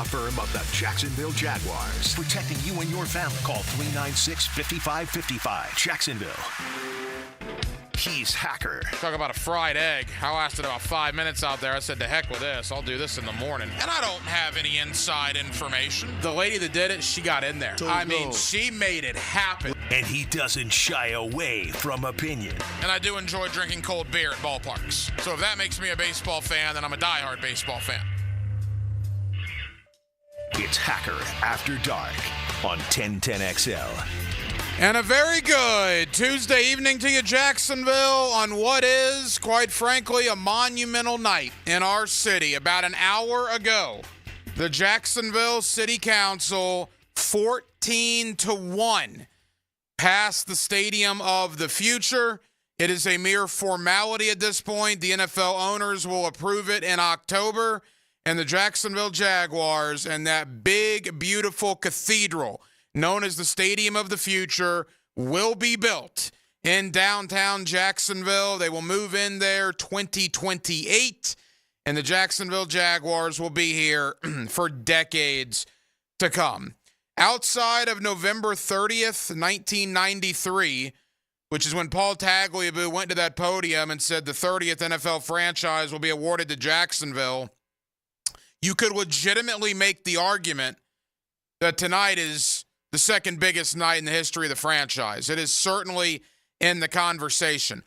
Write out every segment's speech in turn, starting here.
firm of the Jacksonville Jaguars, protecting you and your family. Call 396-5555. Jacksonville. He's Hacker. Talk about a fried egg. I lasted about 5 minutes out there. I said, to heck with this. I'll do this in the morning. And I don't have any inside information. The lady that did it, she got in there. She made it happen. And he doesn't shy away from opinion. And I do enjoy drinking cold beer at ballparks. So if that makes me a baseball fan, then I'm a diehard baseball fan. It's Hacker After Dark on 1010XL. And a very good Tuesday evening to you, Jacksonville, on what is, quite frankly, a monumental night in our city. About an hour ago, the Jacksonville City Council, 14-1, passed the Stadium of the Future. It is a mere formality at this point. The NFL owners will approve it in October, and the Jacksonville Jaguars and that big, beautiful cathedral known as the Stadium of the Future will be built in downtown Jacksonville. They will move in there 2028, and the Jacksonville Jaguars will be here for decades to come. Outside of November 30th, 1993, which is when Paul Tagliabue went to that podium and said the 30th NFL franchise will be awarded to Jacksonville, you could legitimately make the argument that tonight is the second biggest night in the history of the franchise. It is certainly in the conversation.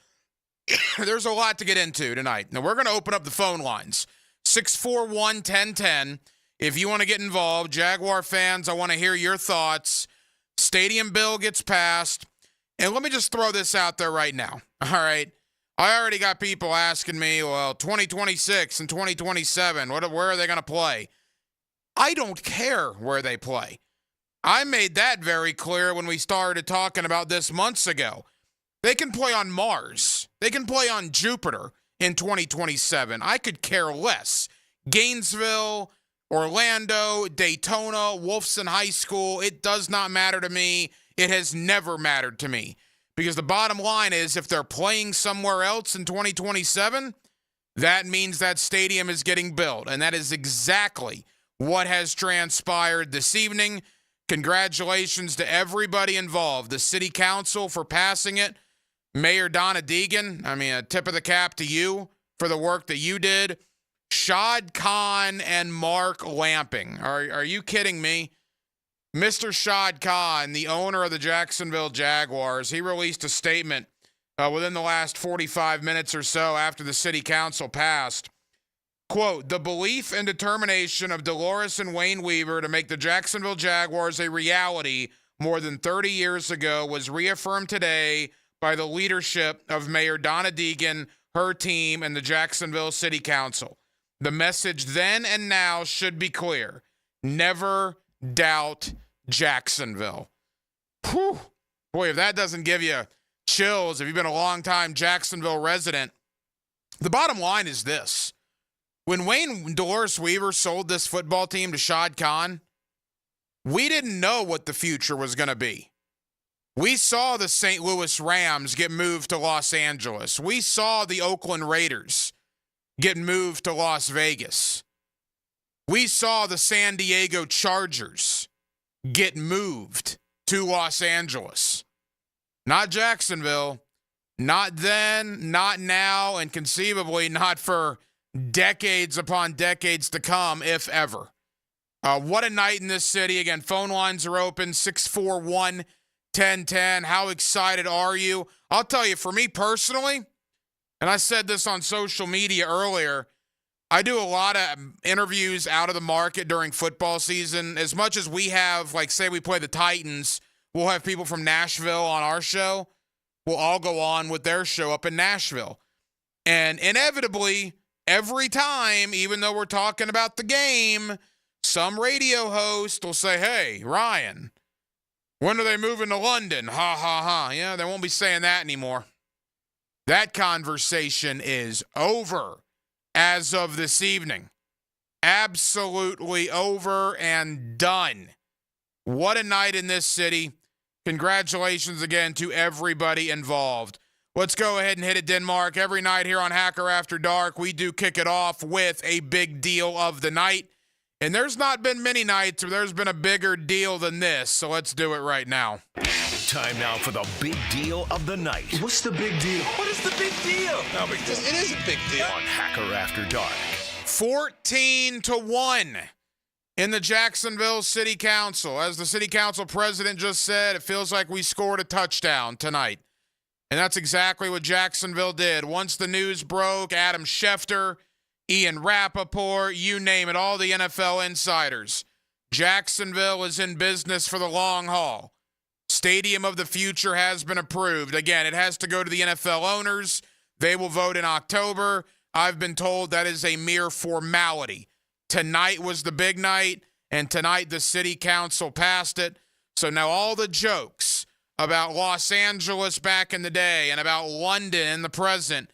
There's a lot to get into tonight. Now, we're going to open up the phone lines. 641-1010. If you want to get involved, Jaguar fans, I want to hear your thoughts. Stadium bill gets passed. And let me just throw this out there right now. All right. I already got people asking me, well, 2026 and 2027, where are they going to play? I don't care where they play. I made that very clear when we started talking about this months ago. They can play on Mars. They can play on Jupiter in 2027. I could care less. Gainesville, Orlando, Daytona, Wolfson High School, it does not matter to me. It has never mattered to me. Because the bottom line is, if they're playing somewhere else in 2027, that means that stadium is getting built. And that is exactly what has transpired this evening. Congratulations to everybody involved. The city council for passing it. Mayor Donna Deegan, a tip of the cap to you for the work that you did. Shad Khan and Mark Lamping. Are you kidding me? Mr. Shad Khan, the owner of the Jacksonville Jaguars, he released a statement within the last 45 minutes or so after the city council passed. Quote, the belief and determination of Dolores and Wayne Weaver to make the Jacksonville Jaguars a reality more than 30 years ago was reaffirmed today by the leadership of Mayor Donna Deegan, her team, and the Jacksonville City Council. The message then and now should be clear. Never doubt Jacksonville. Whew. Boy, if that doesn't give you chills, if you've been a long-time Jacksonville resident, the bottom line is this. When Wayne Dolores Weaver sold this football team to Shad Khan, we didn't know what the future was going to be. We saw the St. Louis Rams get moved to Los Angeles. We saw the Oakland Raiders get moved to Las Vegas. We saw the San Diego Chargers get moved to Los Angeles. Not Jacksonville. Not then, not now, and conceivably not for decades upon decades to come, if ever. What a night in this city. Again, phone lines are open, 641-1010. How excited are you? I'll tell you, for me personally, and I said this on social media earlier, I do a lot of interviews out of the market during football season. As much as we have, like, say we play the Titans, we'll have people from Nashville on our show. We'll all go on with their show up in Nashville. And inevitably, every time, even though we're talking about the game, some radio host will say, hey, Ryan, when are they moving to London? Ha, ha, ha. Yeah, they won't be saying that anymore. That conversation is over as of this evening. Absolutely over and done. What a night in this city. Congratulations again to everybody involved. Let's go ahead and hit it, Denmark. Every night here on Hacker After Dark, we do kick it off with a big deal of the night. And there's not been many nights where there's been a bigger deal than this, so let's do it right now. Time now for the big deal of the night. What's the big deal? What is the big deal? No big deal. It is a big deal. On Hacker After Dark. 14-1 in the Jacksonville City Council. As the City Council president just said, it feels like we scored a touchdown tonight. And that's exactly what Jacksonville did. Once the news broke, Adam Schefter, Ian Rappaport, you name it, all the NFL insiders. Jacksonville is in business for the long haul. Stadium of the future has been approved. Again, it has to go to the NFL owners. They will vote in October. I've been told that is a mere formality. Tonight was the big night, and tonight the city council passed it. So now all the jokes about Los Angeles back in the day and about London in the present,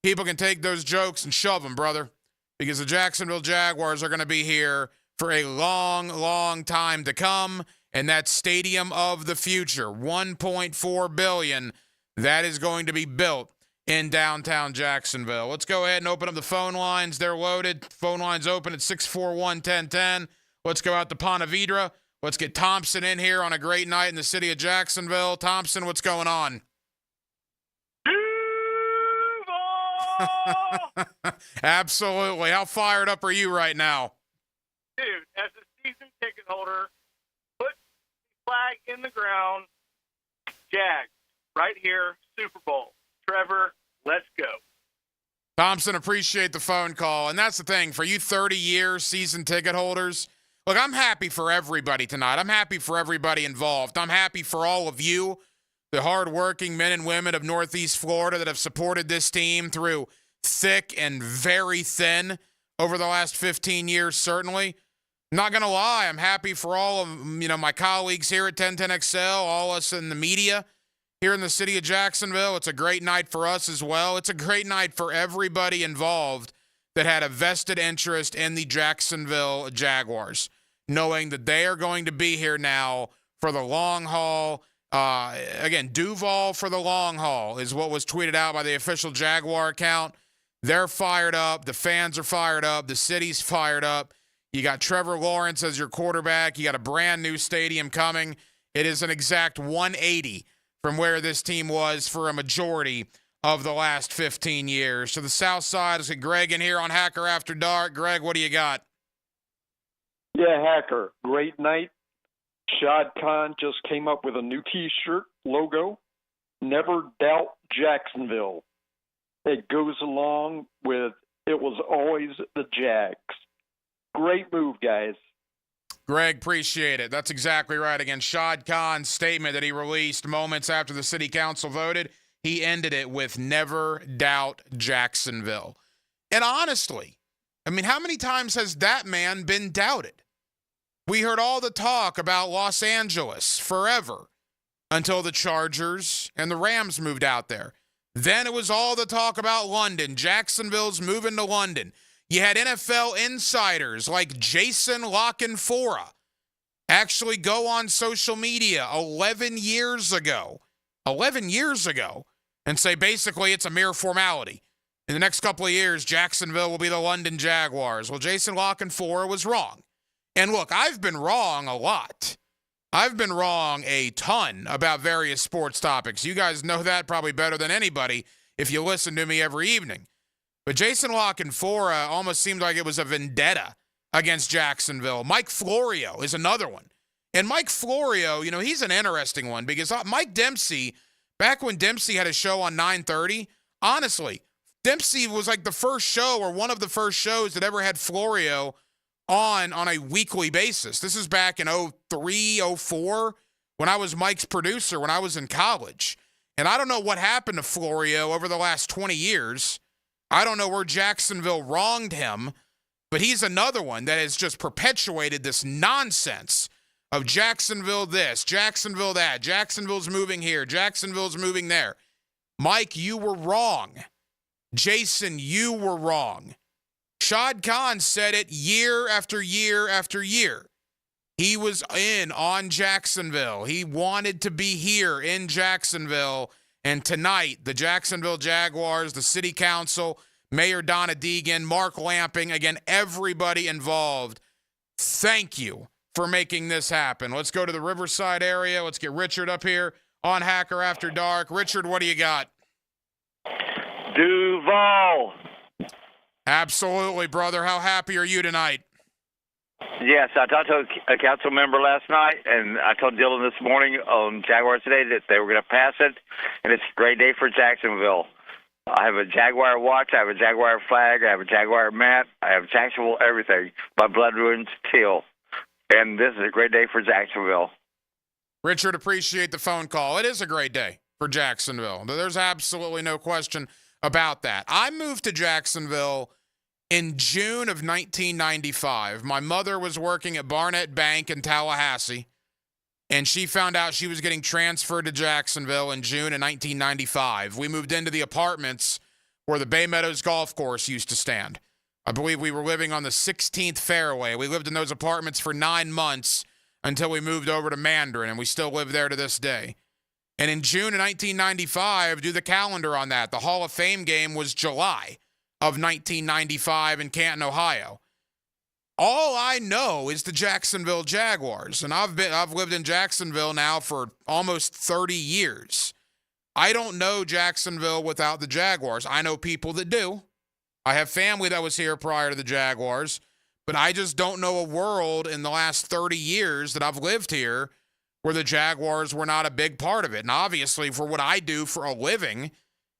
people can take those jokes and shove them, brother, because the Jacksonville Jaguars are going to be here for a long, long time to come, and that stadium of the future, $1.4 billion, that is going to be built in downtown Jacksonville. Let's go ahead and open up the phone lines. They're loaded. Phone lines open at 641-1010. Let's go out to Ponte Vedra. Let's get Thompson in here on a great night in the city of Jacksonville. Thompson, what's going on? Absolutely. How fired up are you right now? Dude, as a season ticket holder, put the flag in the ground. Jags, right here, Super Bowl. Trevor, let's go. Thompson, appreciate the phone call. And that's the thing, for you 30-year season ticket holders, look, I'm happy for everybody tonight. I'm happy for everybody involved. I'm happy for all of you, the hardworking men and women of Northeast Florida that have supported this team through thick and very thin over the last 15 years, certainly. I'm not going to lie. I'm happy for all of my colleagues here at 1010XL, all us in the media here in the city of Jacksonville. It's a great night for us as well. It's a great night for everybody involved that had a vested interest in the Jacksonville Jaguars, knowing that they are going to be here now for the long haul. Again, Duval for the long haul is what was tweeted out by the official Jaguar account. They're fired up. The fans are fired up. The city's fired up. You got Trevor Lawrence as your quarterback. You got a brand new stadium coming. It is an exact 180 from where this team was for a majority of the last 15 years. To the south side, let's get Greg in here on Hacker After Dark. Greg, what do you got? Yeah, Hacker, great night. Shad Khan just came up with a new T-shirt logo. Never doubt Jacksonville. It goes along with it was always the Jags. Great move, guys. Greg, appreciate it. That's exactly right. Again, Shad Khan's statement that he released moments after the city council voted, he ended it with never doubt Jacksonville. And honestly, I mean, how many times has that man been doubted? We heard all the talk about Los Angeles forever until the Chargers and the Rams moved out there. Then it was all the talk about London. Jacksonville's moving to London. You had NFL insiders like Jason Lockenfora actually go on social media 11 years ago, and say basically it's a mere formality. In the next couple of years, Jacksonville will be the London Jaguars. Well, Jason Lockenfora was wrong. And look, I've been wrong a lot. I've been wrong a ton about various sports topics. You guys know that probably better than anybody if you listen to me every evening. But Jason Lockenfora almost seemed like it was a vendetta against Jacksonville. Mike Florio is another one. And Mike Florio, he's an interesting one because Mike Dempsey, back when Dempsey had a show on 9:30, honestly, Dempsey was like the first show or one of the first shows that ever had Florio on a weekly basis. This is back in 03, 04, when I was Mike's producer when I was in college. And I don't know what happened to Florio over the last 20 years. I don't know where Jacksonville wronged him, but he's another one that has just perpetuated this nonsense of Jacksonville this, Jacksonville that, Jacksonville's moving here, Jacksonville's moving there. Mike, you were wrong. Jason, you were wrong. Shad Khan said it year after year after year. He was in on Jacksonville. He wanted to be here in Jacksonville. And tonight, the Jacksonville Jaguars, the city council, Mayor Donna Deegan, Mark Lamping, again, everybody involved thank you for making this happen. Let's go to the Riverside area. Let's get Richard up here on Hacker After Dark. Richard, what do you got? Duval. Absolutely, brother. How happy are you tonight? Yes, I talked to a council member last night, and I told Dylan this morning on Jaguars Today that they were going to pass it, and it's a great day for Jacksonville. I have a Jaguar watch, I have a Jaguar flag, I have a Jaguar mat, I have Jacksonville everything. My blood runs teal. And this is a great day for Jacksonville. Richard, appreciate the phone call. It is a great day for Jacksonville. There's absolutely no question about that. I moved to Jacksonville in June of 1995. My mother was working at Barnett Bank in Tallahassee, and she found out she was getting transferred to Jacksonville in June of 1995. We moved into the apartments where the Bay Meadows Golf Course used to stand. I believe we were living on the 16th fairway. We lived in those apartments for 9 months until we moved over to Mandarin, and we still live there to this day. And in June of 1995, do the calendar on that. The Hall of Fame game was July of 1995 in Canton, Ohio. All I know is the Jacksonville Jaguars, and I've lived in Jacksonville now for almost 30 years. I don't know Jacksonville without the Jaguars. I know people that do. I have family that was here prior to the Jaguars, but I just don't know a world in the last 30 years that I've lived here where the Jaguars were not a big part of it. And obviously, for what I do for a living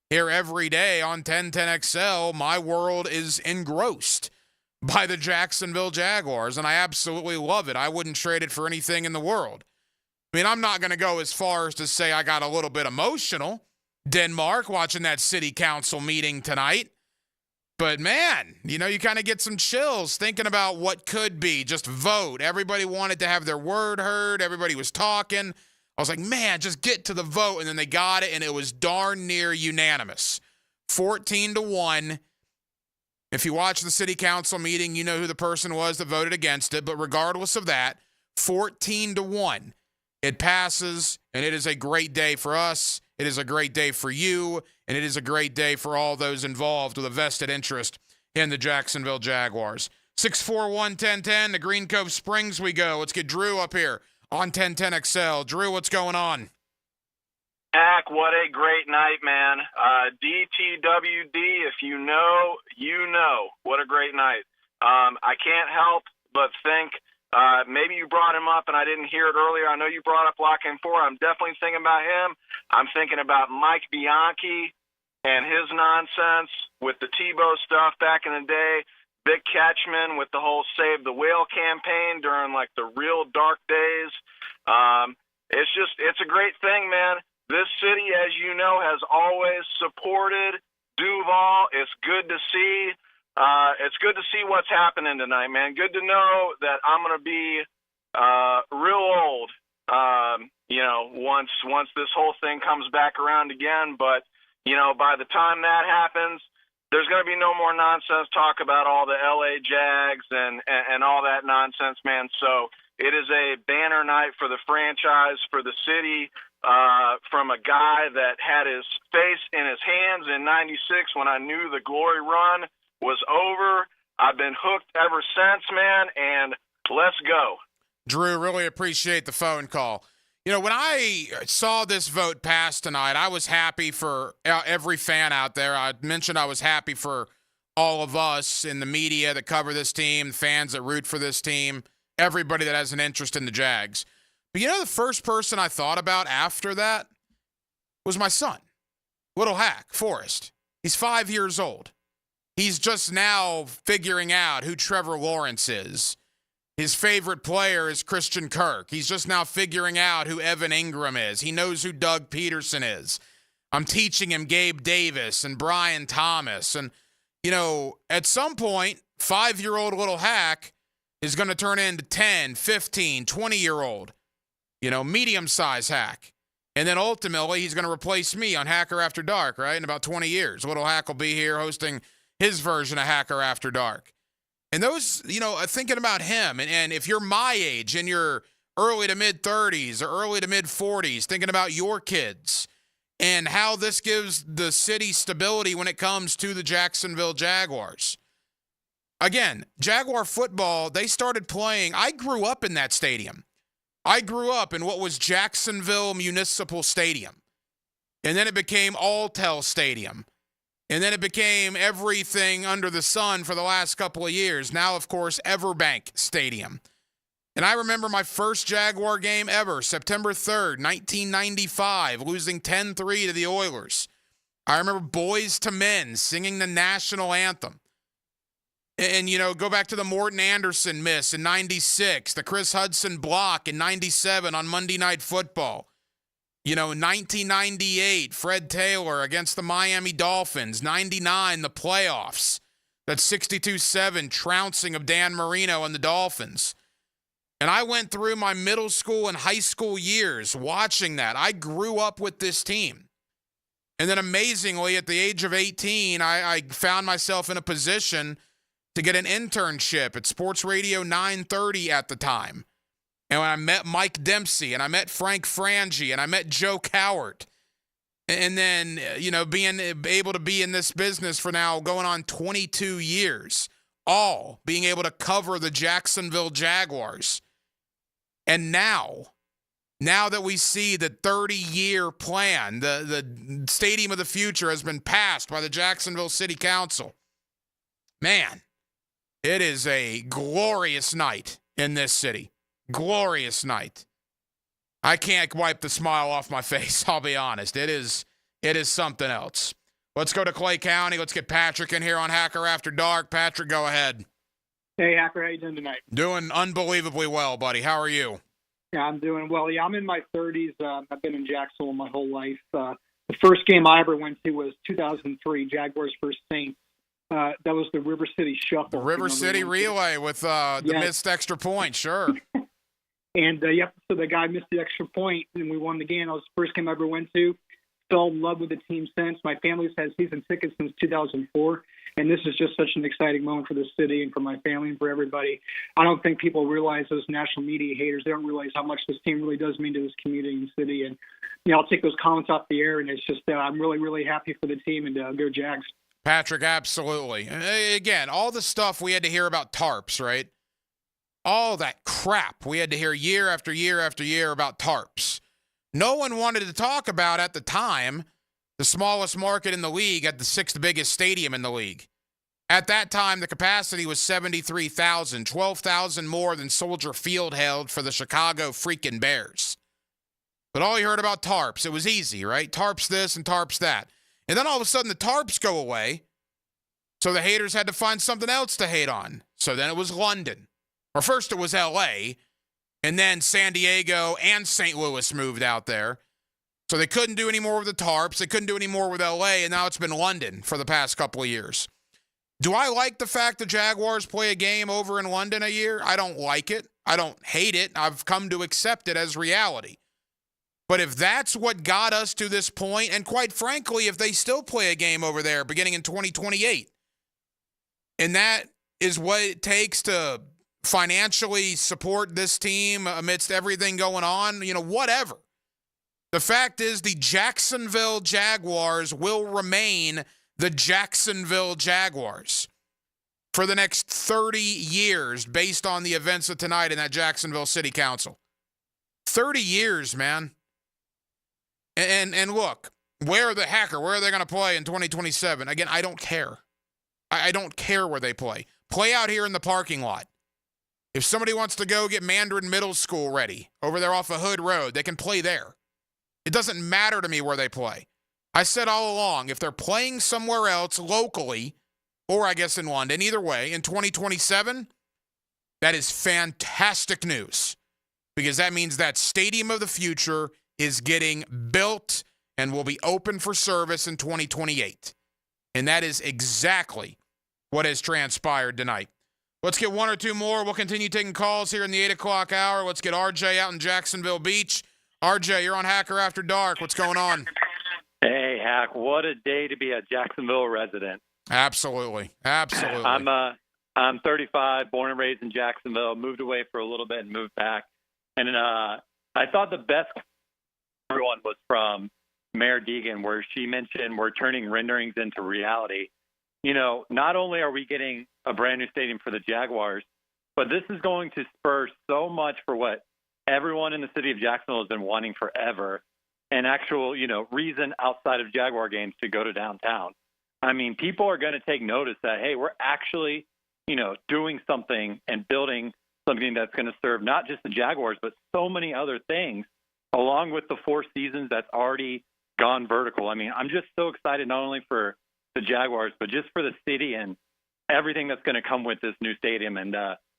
here every day on 1010XL, my world is engrossed by the Jacksonville Jaguars, and I absolutely love it. I wouldn't trade it for anything in the world. I mean, I'm not going to go as far as to say I got a little bit emotional, Denmark, watching that city council meeting tonight. But, man, you kind of get some chills thinking about what could be. Just vote. Everybody wanted to have their word heard. Everybody was talking. I was like, man, just get to the vote. And then they got it, and it was darn near unanimous. 14-1. If you watch the city council meeting, you know who the person was that voted against it. But regardless of that, 14-1. It passes, and it is a great day for us. It is a great day for you, and it is a great day for all those involved with a vested interest in the Jacksonville Jaguars. 641-1010, the Green Cove Springs we go. Let's get Drew up here on 1010XL. Drew, what's going on? Ack, what a great night, man. DTWD, if you know, you know. What a great night. I can't help but think maybe you brought him up and I didn't hear it earlier. I know you brought up Lock and 4. I'm definitely thinking about him. I'm thinking about Mike Bianchi and his nonsense with the Tebow stuff back in the day. Vic Catchman with the whole Save the Whale campaign during like the real dark days. It's a great thing, man. This city, as you know, has always supported Duval. It's good to see. It's good to see what's happening tonight, man. Good to know that I'm going to be real old, once this whole thing comes back around again. But, by the time that happens, there's going to be no more nonsense talk about all the L.A. Jags and all that nonsense, man. So it is a banner night for the franchise, for the city, from a guy that had his face in his hands in '96 when I knew the glory run was over. I've been hooked ever since, man, and let's go. Drew, really appreciate the phone call. When I saw this vote pass tonight, I was happy for every fan out there. I mentioned I was happy for all of us in the media that cover this team, fans that root for this team, everybody that has an interest in the Jags. But the first person I thought about after that was my son, little hack, Forrest. He's 5 years old. He's just now figuring out who Trevor Lawrence is. His favorite player is Christian Kirk. He's just now figuring out who Evan Ingram is. He knows who Doug Peterson is. I'm teaching him Gabe Davis and Brian Thomas. And, at some point, 5-year-old little hack is going to turn into 10, 15, 20-year-old, medium-sized hack. And then ultimately, he's going to replace me on Hacker After Dark, right? In about 20 years. Little hack will be here hosting his version of Hacker After Dark. And those, thinking about him, and if you're my age, in your early to mid-30s or early to mid-40s, thinking about your kids and how this gives the city stability when it comes to the Jacksonville Jaguars. again, Jaguar football, they started playing. I grew up in that stadium. I grew up in what was Jacksonville Municipal Stadium. And then it became Alltel Stadium. And then it became everything under the sun for the last couple of years. Now, of course, Everbank Stadium. And I remember my first Jaguar game ever, September 3rd, 1995, losing 10-3 to the Oilers. I remember Boys to Men singing the national anthem. And, go back to the Morton Anderson miss in 96, the Chris Hudson block in 97 on Monday Night Football. 1998, Fred Taylor against the Miami Dolphins. 99, the playoffs. That 62-7 trouncing of Dan Marino and the Dolphins. And I went through my middle school and high school years watching that. I grew up with this team. And then amazingly, at the age of 18, I found myself in a position to get an internship at Sports Radio 930 at the time. And when I met Mike Dempsey, and I met Frank Frangie, and I met Joe Cowart. And then, being able to be in this business for now going on 22 years, all being able to cover the Jacksonville Jaguars. And now that we see the 30-year plan, the Stadium of the Future has been passed by the Jacksonville City Council. Man, it is a glorious night in this city. Glorious night. I can't wipe the smile off my face, I'll be honest. It is something else. Let's go to Clay County. Let's get Patrick in here on Hacker After Dark. Patrick, go ahead. Hey, Hacker, how you doing tonight? Doing unbelievably well, buddy. How are you? Yeah, I'm doing well. Yeah, I'm in my 30s. I've been in Jacksonville my whole life. The first game I ever went to was 2003, Jaguars versus Saints. That was the River City Shuffle. The River City Relay with the missed extra point, sure. And, so the guy missed the extra point, and we won the game. That was the first game I ever went to. Fell in love with the team since. My family's had season tickets since 2004, and this is just such an exciting moment for the city and for my family and for everybody. I don't think people realize, those national media haters, they don't realize how much this team really does mean to this community and city. And, I'll take those comments off the air, and it's just I'm really, really happy for the team, and go Jags. Patrick, absolutely. Again, all the stuff we had to hear about tarps, right? All that crap we had to hear year after year after year about tarps. No one wanted to talk about, at the time, the smallest market in the league at the sixth biggest stadium in the league. At that time, the capacity was 73,000, 12,000 more than Soldier Field held for the Chicago freaking Bears. But all you heard about tarps, it was easy, right? Tarps this and tarps that. And then all of a sudden the tarps go away, so the haters had to find something else to hate on. So then it was London. Or first it was L.A., and then San Diego and St. Louis moved out there. So they couldn't do any more with the tarps. They couldn't do any more with L.A., and now it's been London for the past couple of years. Do I like the fact the Jaguars play a game over in London a year? I don't like it. I don't hate it. I've come to accept it as reality. But if that's what got us to this point, and quite frankly, if they still play a game over there beginning in 2028, and that is what it takes to financially support this team amidst everything going on, whatever. The fact is the Jacksonville Jaguars will remain the Jacksonville Jaguars for the next 30 years based on the events of tonight in that Jacksonville City Council. 30 years, man. And look, where are they going to play in 2027? Again, I don't care. I don't care where they play. Play out here in the parking lot. If somebody wants to go get Mandarin Middle School ready over there off of Hood Road, they can play there. It doesn't matter to me where they play. I said all along, if they're playing somewhere else locally, or I guess in London, either way, in 2027, that is fantastic news, because that means that Stadium of the Future is getting built and will be open for service in 2028. And that is exactly what has transpired tonight. Let's get one or two more. We'll continue taking calls here in the 8 o'clock hour. Let's get RJ out in Jacksonville Beach. RJ, you're on Hacker After Dark. What's going on? Hey, Hack, what a day to be a Jacksonville resident. Absolutely. Absolutely. I'm 35, born and raised in Jacksonville, moved away for a little bit and moved back. And I thought the best one was from Mayor Deegan, where she mentioned we're turning renderings into reality. not only are we getting a brand new stadium for the Jaguars, but this is going to spur so much for what everyone in the city of Jacksonville has been wanting forever, an actual, reason outside of Jaguar games to go to downtown. I mean, people are going to take notice that, hey, we're actually, doing something and building something that's going to serve not just the Jaguars, but so many other things, along with the Four Seasons that's already gone vertical. I mean, I'm just so excited not only for the Jaguars, but just for the city and everything that's going to come with this new stadium. And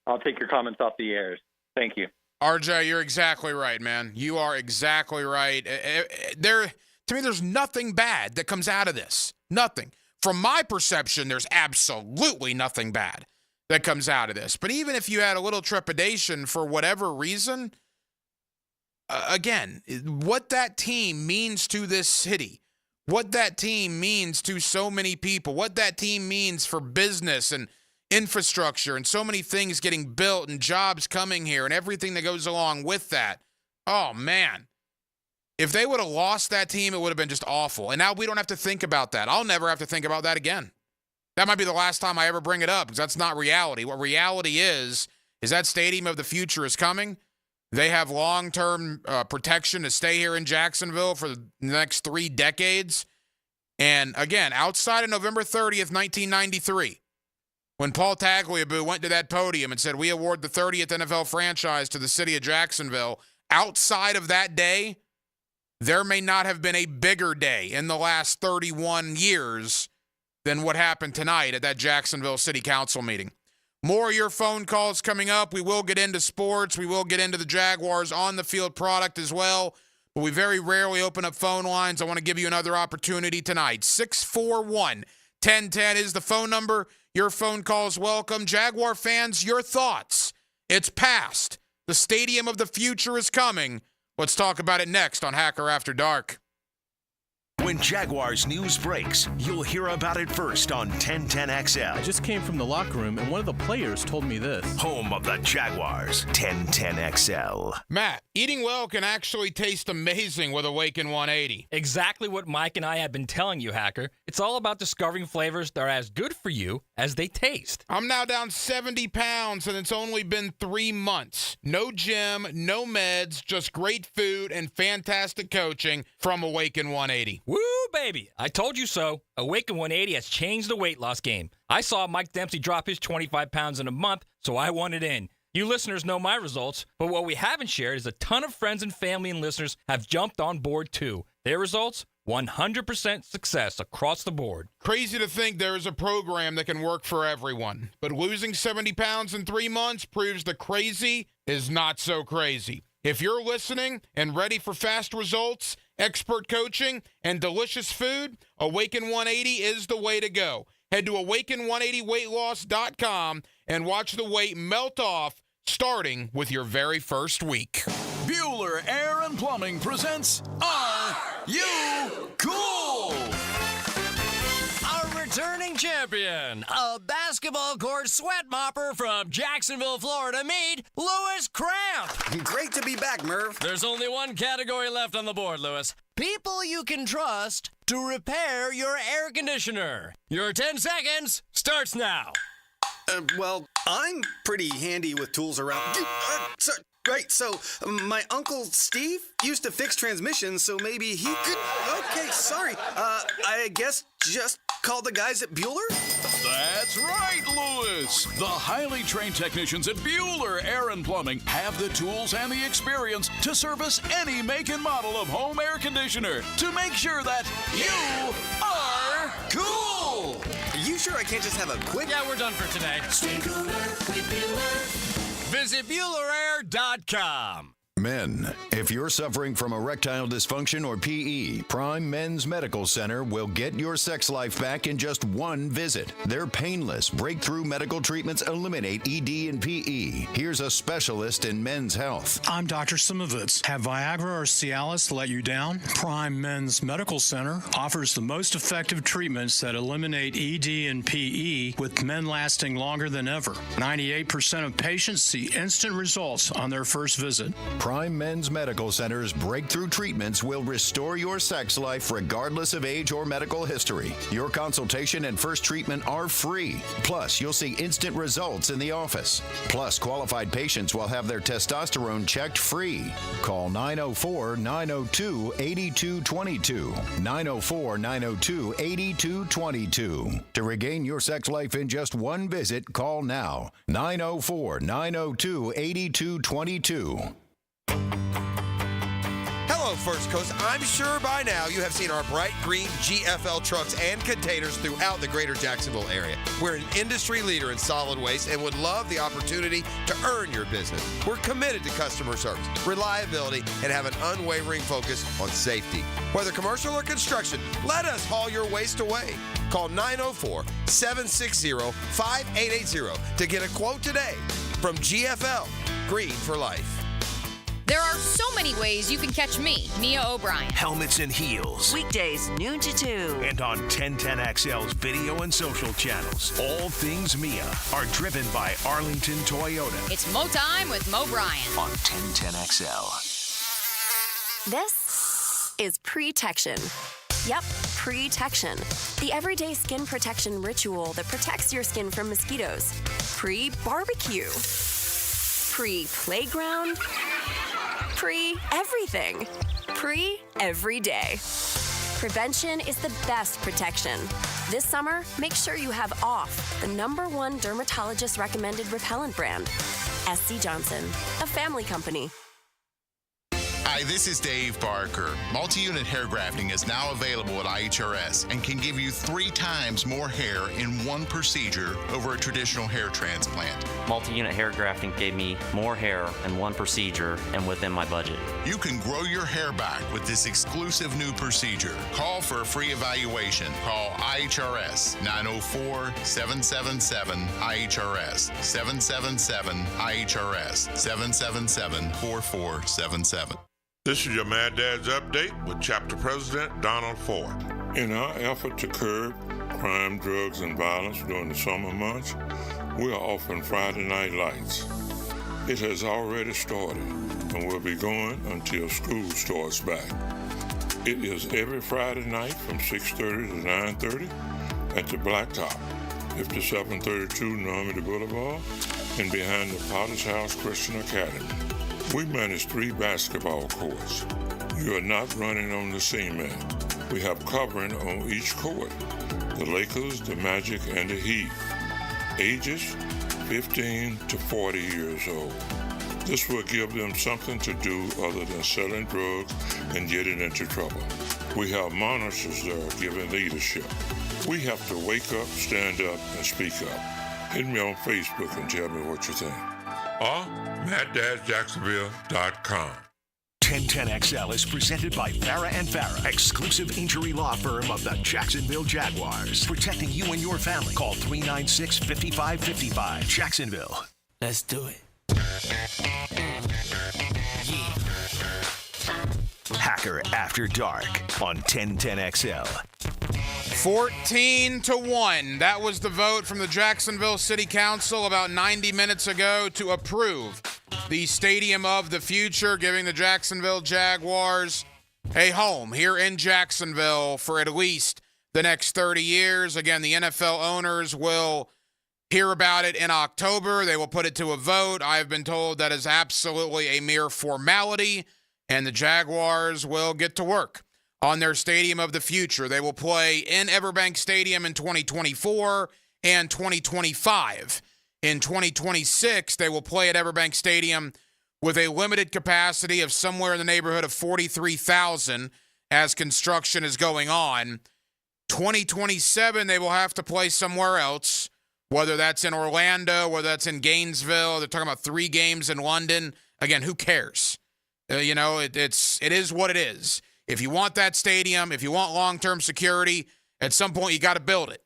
I'll take your comments off the air. Thank you. RJ, you're exactly right, man. You are exactly right. To me, there's nothing bad that comes out of this. Nothing. From my perception, there's absolutely nothing bad that comes out of this. But even if you had a little trepidation for whatever reason, again, what that team means to this city, what that team means to so many people, what that team means for business and infrastructure and so many things getting built and jobs coming here and everything that goes along with that. Oh, man. If they would have lost that team, it would have been just awful. And now we don't have to think about that. I'll never have to think about that again. That might be the last time I ever bring it up because that's not reality. What reality is that stadium of the future is coming. They have long-term protection to stay here in Jacksonville for the next 3 decades. And, again, outside of November 30th, 1993, when Paul Tagliabue went to that podium and said, we award the 30th NFL franchise to the city of Jacksonville, outside of that day, there may not have been a bigger day in the last 31 years than what happened tonight at that Jacksonville City Council meeting. More of your phone calls coming up. We will get into sports. We will get into the Jaguars on-the-field product as well. But we very rarely open up phone lines. I want to give you another opportunity tonight. 641-1010 is the phone number. Your phone calls welcome. Jaguar fans, your thoughts. It's past. The stadium of the future is coming. Let's talk about it next on Hacker After Dark. When Jaguars news breaks, you'll hear about it first on 1010XL. I just came from the locker room, and one of the players told me this. Home of the Jaguars, 1010XL. Matt, eating well can actually taste amazing with Awaken 180. Exactly what Mike and I have been telling you, Hacker. It's all about discovering flavors that are as good for you as they taste. I'm now down 70 pounds, and it's only been 3 months. No gym, no meds, just great food and fantastic coaching from Awaken 180. Woo, baby. I told you so. Awaken 180 has changed the weight loss game. I saw Mike Dempsey drop his 25 pounds in a month, so I wanted in. You listeners know my results, but what we haven't shared is a ton of friends and family and listeners have jumped on board too. Their results? 100% success across the board. Crazy to think there is a program that can work for everyone, but losing 70 pounds in 3 months proves the crazy is not so crazy. If you're listening and ready for fast results, expert coaching, and delicious food, Awaken 180 is the way to go. Head to awaken180weightloss.com and watch the weight melt off, starting with your very first week. Bueller Air and Plumbing presents Are You Cool? Our returning champion, a basketball court sweat mopper from Jacksonville, Florida, meet Louis Cramp. Great to be back, Merv. There's only one category left on the board, Louis. People you can trust to repair your air conditioner. Your 10 seconds starts now. Well, I'm pretty handy with tools around. Right, so my Uncle Steve used to fix transmissions, so maybe he could... Okay, sorry. I guess just call the guys at Bueller? That's right, Louis. The highly trained technicians at Bueller Air and Plumbing have the tools and the experience to service any make and model of home air conditioner to make sure that you are cool. You sure I can't just have a quick... Yeah, we're done for today. Stay cooler with Bueller. Visit BuellerAir.com. Men, if you're suffering from erectile dysfunction or PE, Prime Men's Medical Center will get your sex life back in just one visit. Their painless, breakthrough medical treatments eliminate ED and PE. Here's a specialist in men's health. I'm Dr. Simovitz. Have Viagra or Cialis let you down? Prime Men's Medical Center offers the most effective treatments that eliminate ED and PE, with men lasting longer than ever. 98% of patients see instant results on their first visit. Prime Men's Medical Center's breakthrough treatments will restore your sex life regardless of age or medical history. Your consultation and first treatment are free. Plus, you'll see instant results in the office. Plus, qualified patients will have their testosterone checked free. Call 904-902-8222. 904-902-8222. To regain your sex life in just one visit, call now. 904-902-8222. Hello, First Coast. I'm sure by now you have seen our bright green GFL trucks and containers throughout the greater Jacksonville area. We're an industry leader in solid waste and would love the opportunity to earn your business. We're committed to customer service, reliability, and have an unwavering focus on safety. Whether commercial or construction, let us haul your waste away. Call 904-760-5880 to get a quote today from GFL, Green for Life. There are so many ways you can catch me, Mia O'Brien. Helmets and Heels. Weekdays, noon to 2. And on 1010XL's video and social channels. All things Mia are driven by Arlington Toyota. It's Mo Time with Mo Bryan. On 1010XL. This is Pre-Tection. Yep, Pre-Tection. The everyday skin protection ritual that protects your skin from mosquitoes. Pre-barbecue. Pre-playground. Pre-everything. Pre-every day. Prevention is the best protection. This summer, make sure you have OFF, the #1 dermatologist-recommended repellent brand. SC Johnson, a family company. Hi, this is Dave Barker. Multi-unit hair grafting is now available at IHRS and can give you 3 times more hair in one procedure over a traditional hair transplant. Multi-unit hair grafting gave me more hair in one procedure and within my budget. You can grow your hair back with this exclusive new procedure. Call for a free evaluation. Call IHRS 904-777-IHRS 777-IHRS 777-4477. This is your Mad Dad's Update with Chapter President Donald Ford. In our effort to curb crime, drugs, and violence during the summer months, we are offering Friday Night Lights. It has already started and will be going until school starts back. It is every Friday night from 6:30 to 9:30 at the Blacktop, 5732 Normandy Boulevard, and behind the Potter's House Christian Academy. We manage 3 basketball courts. You are not running on the cement. We have covering on each court. The Lakers, the Magic, and the Heat. Ages 15 to 40 years old. This will give them something to do other than selling drugs and getting into trouble. We have monitors there giving leadership. We have to wake up, stand up, and speak up. Hit me on Facebook and tell me what you think. Or MattDadJacksonville.com. 1010XL is presented by Farah & Farah, exclusive injury law firm of the Jacksonville Jaguars. Protecting you and your family. Call 396-5555. Jacksonville. Let's do it. Hacker After Dark on 1010XL. 14-1. That was the vote from the Jacksonville City Council about 90 minutes ago to approve the Stadium of the Future, giving the Jacksonville Jaguars a home here in Jacksonville for at least the next 30 years. Again, the NFL owners will hear about it in October. They will put it to a vote. I have been told that is absolutely a mere formality, and the Jaguars will get to work on their Stadium of the Future. They will play in Everbank Stadium in 2024 and 2025. In 2026, they will play at Everbank Stadium with a limited capacity of somewhere in the neighborhood of 43,000 as construction is going on. 2027, they will have to play somewhere else, whether that's in Orlando, whether that's in Gainesville. They're talking about 3 games in London. Again, who cares? It is what it is. If you want that stadium, if you want long-term security, at some point you got to build it.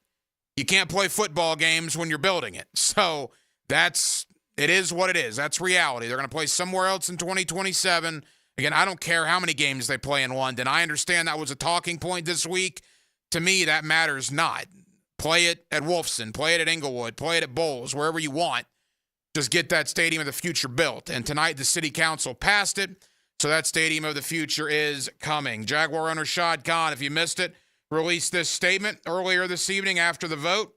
You can't play football games when you're building it. So it is what it is. That's reality. They're going to play somewhere else in 2027. Again, I don't care how many games they play in London. I understand that was a talking point this week. To me, that matters not. Play it at Wolfson. Play it at Inglewood. Play it at Bowles, wherever you want. just get that Stadium of the Future built. And tonight the city council passed it, so that Stadium of the Future is coming. Jaguar owner Shad Khan, if you missed it, released this statement earlier this evening after the vote.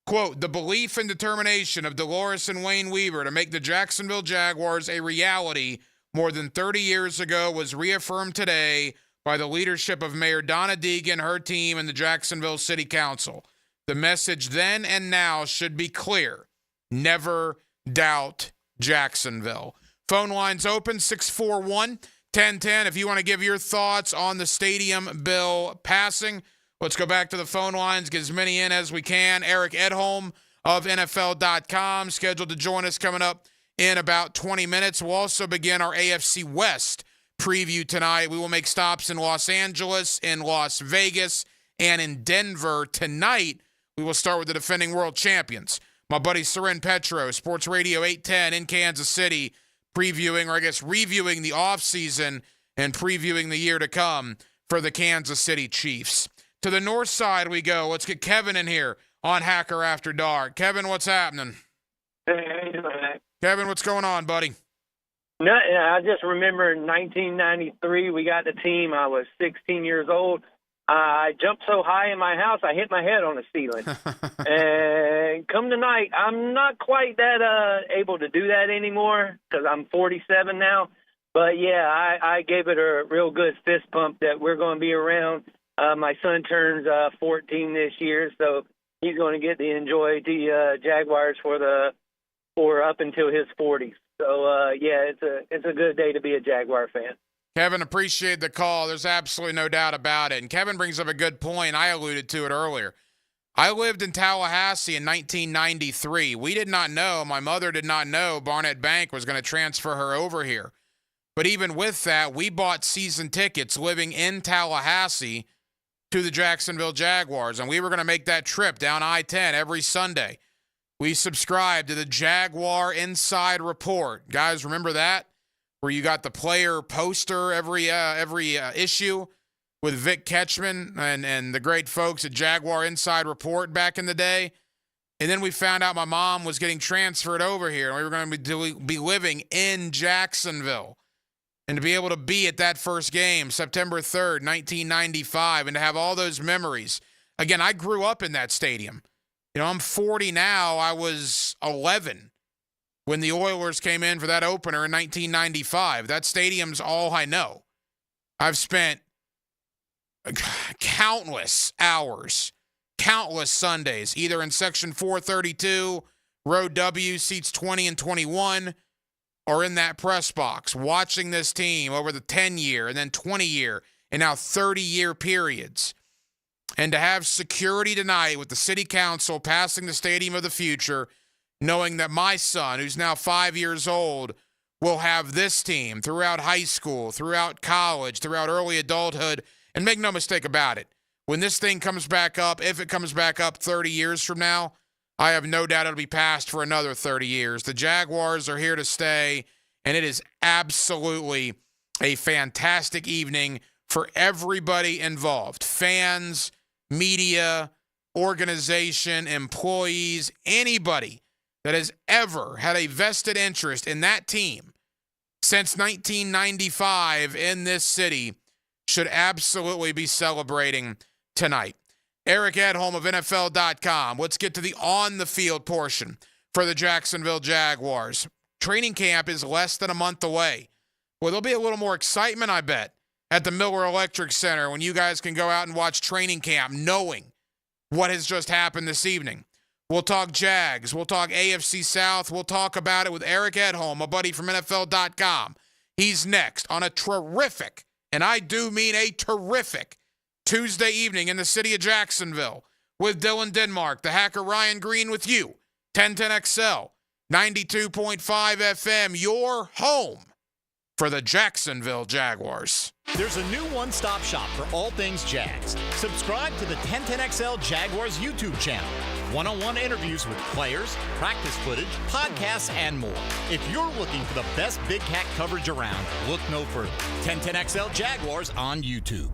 Quote, the belief and determination of Dolores and Wayne Weaver to make the Jacksonville Jaguars a reality more than 30 years ago was reaffirmed today by the leadership of Mayor Donna Deegan, her team, and the Jacksonville City Council. The message then and now should be clear. Never doubt Jacksonville. Phone lines open, 641-1010. If you want to give your thoughts on the stadium bill passing, let's go back to the phone lines, get as many in as we can. Eric Edholm of NFL.com scheduled to join us coming up in about 20 minutes. We'll also begin our AFC West preview tonight. We will make stops in Los Angeles, in Las Vegas, and in Denver. Tonight, we will start with the defending world champions. My buddy Soren Petro, Sports Radio 810 in Kansas City, previewing, or I guess reviewing the offseason and previewing the year to come for the Kansas City Chiefs. To the north side we go. Let's get Kevin in here on Hacker After Dark. Kevin, what's happening? Hey, how you doing, man? Kevin, what's going on, buddy? Nothing. I just remember in 1993, we got the team. I was 16 years old. I jumped so high in my house, I hit my head on the ceiling. And come tonight, I'm not quite that able to do that anymore because I'm 47 now. But, yeah, I gave it a real good fist pump that we're going to be around. My son turns 14 this year, so he's going to get to enjoy the Jaguars for up until his 40s. So, yeah, it's a good day to be a Jaguar fan. Kevin, appreciate the call. There's absolutely no doubt about it. And Kevin brings up a good point. I alluded to it earlier. I lived in Tallahassee in 1993. We did not know, my mother did not know Barnett Bank was going to transfer her over here. But even with that, we bought season tickets living in Tallahassee to the Jacksonville Jaguars, and we were going to make that trip down I-10 every Sunday. We subscribed to the Jaguar Inside Report. Guys, remember that? Where you got the player poster every issue with Vic Ketchman and the great folks at Jaguar Inside Report back in the day. And then we found out my mom was getting transferred over here, and we were going to be living in Jacksonville. And to be able to be at that first game, September 3rd, 1995, and to have all those memories. Again, I grew up in that stadium. You know, I'm 40 now. I was 11 when the Oilers came in for that opener in 1995. That stadium's all I know. I've spent countless hours, countless Sundays, either in Section 432, Row W, seats 20 and 21, or in that press box, watching this team over the 10-year and then 20-year and now 30-year periods. And to have security tonight with the city council passing the Stadium of the Future, knowing that my son, who's now 5 years old, will have this team throughout high school, throughout college, throughout early adulthood. And make no mistake about it, when this thing comes back up, if it comes back up 30 years from now, I have no doubt it'll be passed for another 30 years. The Jaguars are here to stay, and it is absolutely a fantastic evening for everybody involved. Fans, media, organization, employees, anybody that has ever had a vested interest in that team since 1995 in this city should absolutely be celebrating tonight. Eric Edholm of NFL.com. Let's get to the on-the-field portion for the Jacksonville Jaguars. Training camp is less than a month away. Well, there'll be a little more excitement, I bet, at the Miller Electric Center when you guys can go out and watch training camp knowing what has just happened this evening. We'll talk Jags. We'll talk AFC South. We'll talk about it with Eric Edholm, a buddy from NFL.com. He's next on a terrific, and I do mean a terrific, Tuesday evening in the city of Jacksonville with Dylan Denmark, the hacker Ryan Green with you, 1010XL, 92.5 FM, your home for the Jacksonville Jaguars. There's a new one-stop shop for all things Jags. Subscribe to the 1010XL Jaguars YouTube channel. One-on-one interviews with players, practice footage, podcasts, and more. If you're looking for the best Big Cat coverage around, look no further. 1010XL Jaguars on YouTube.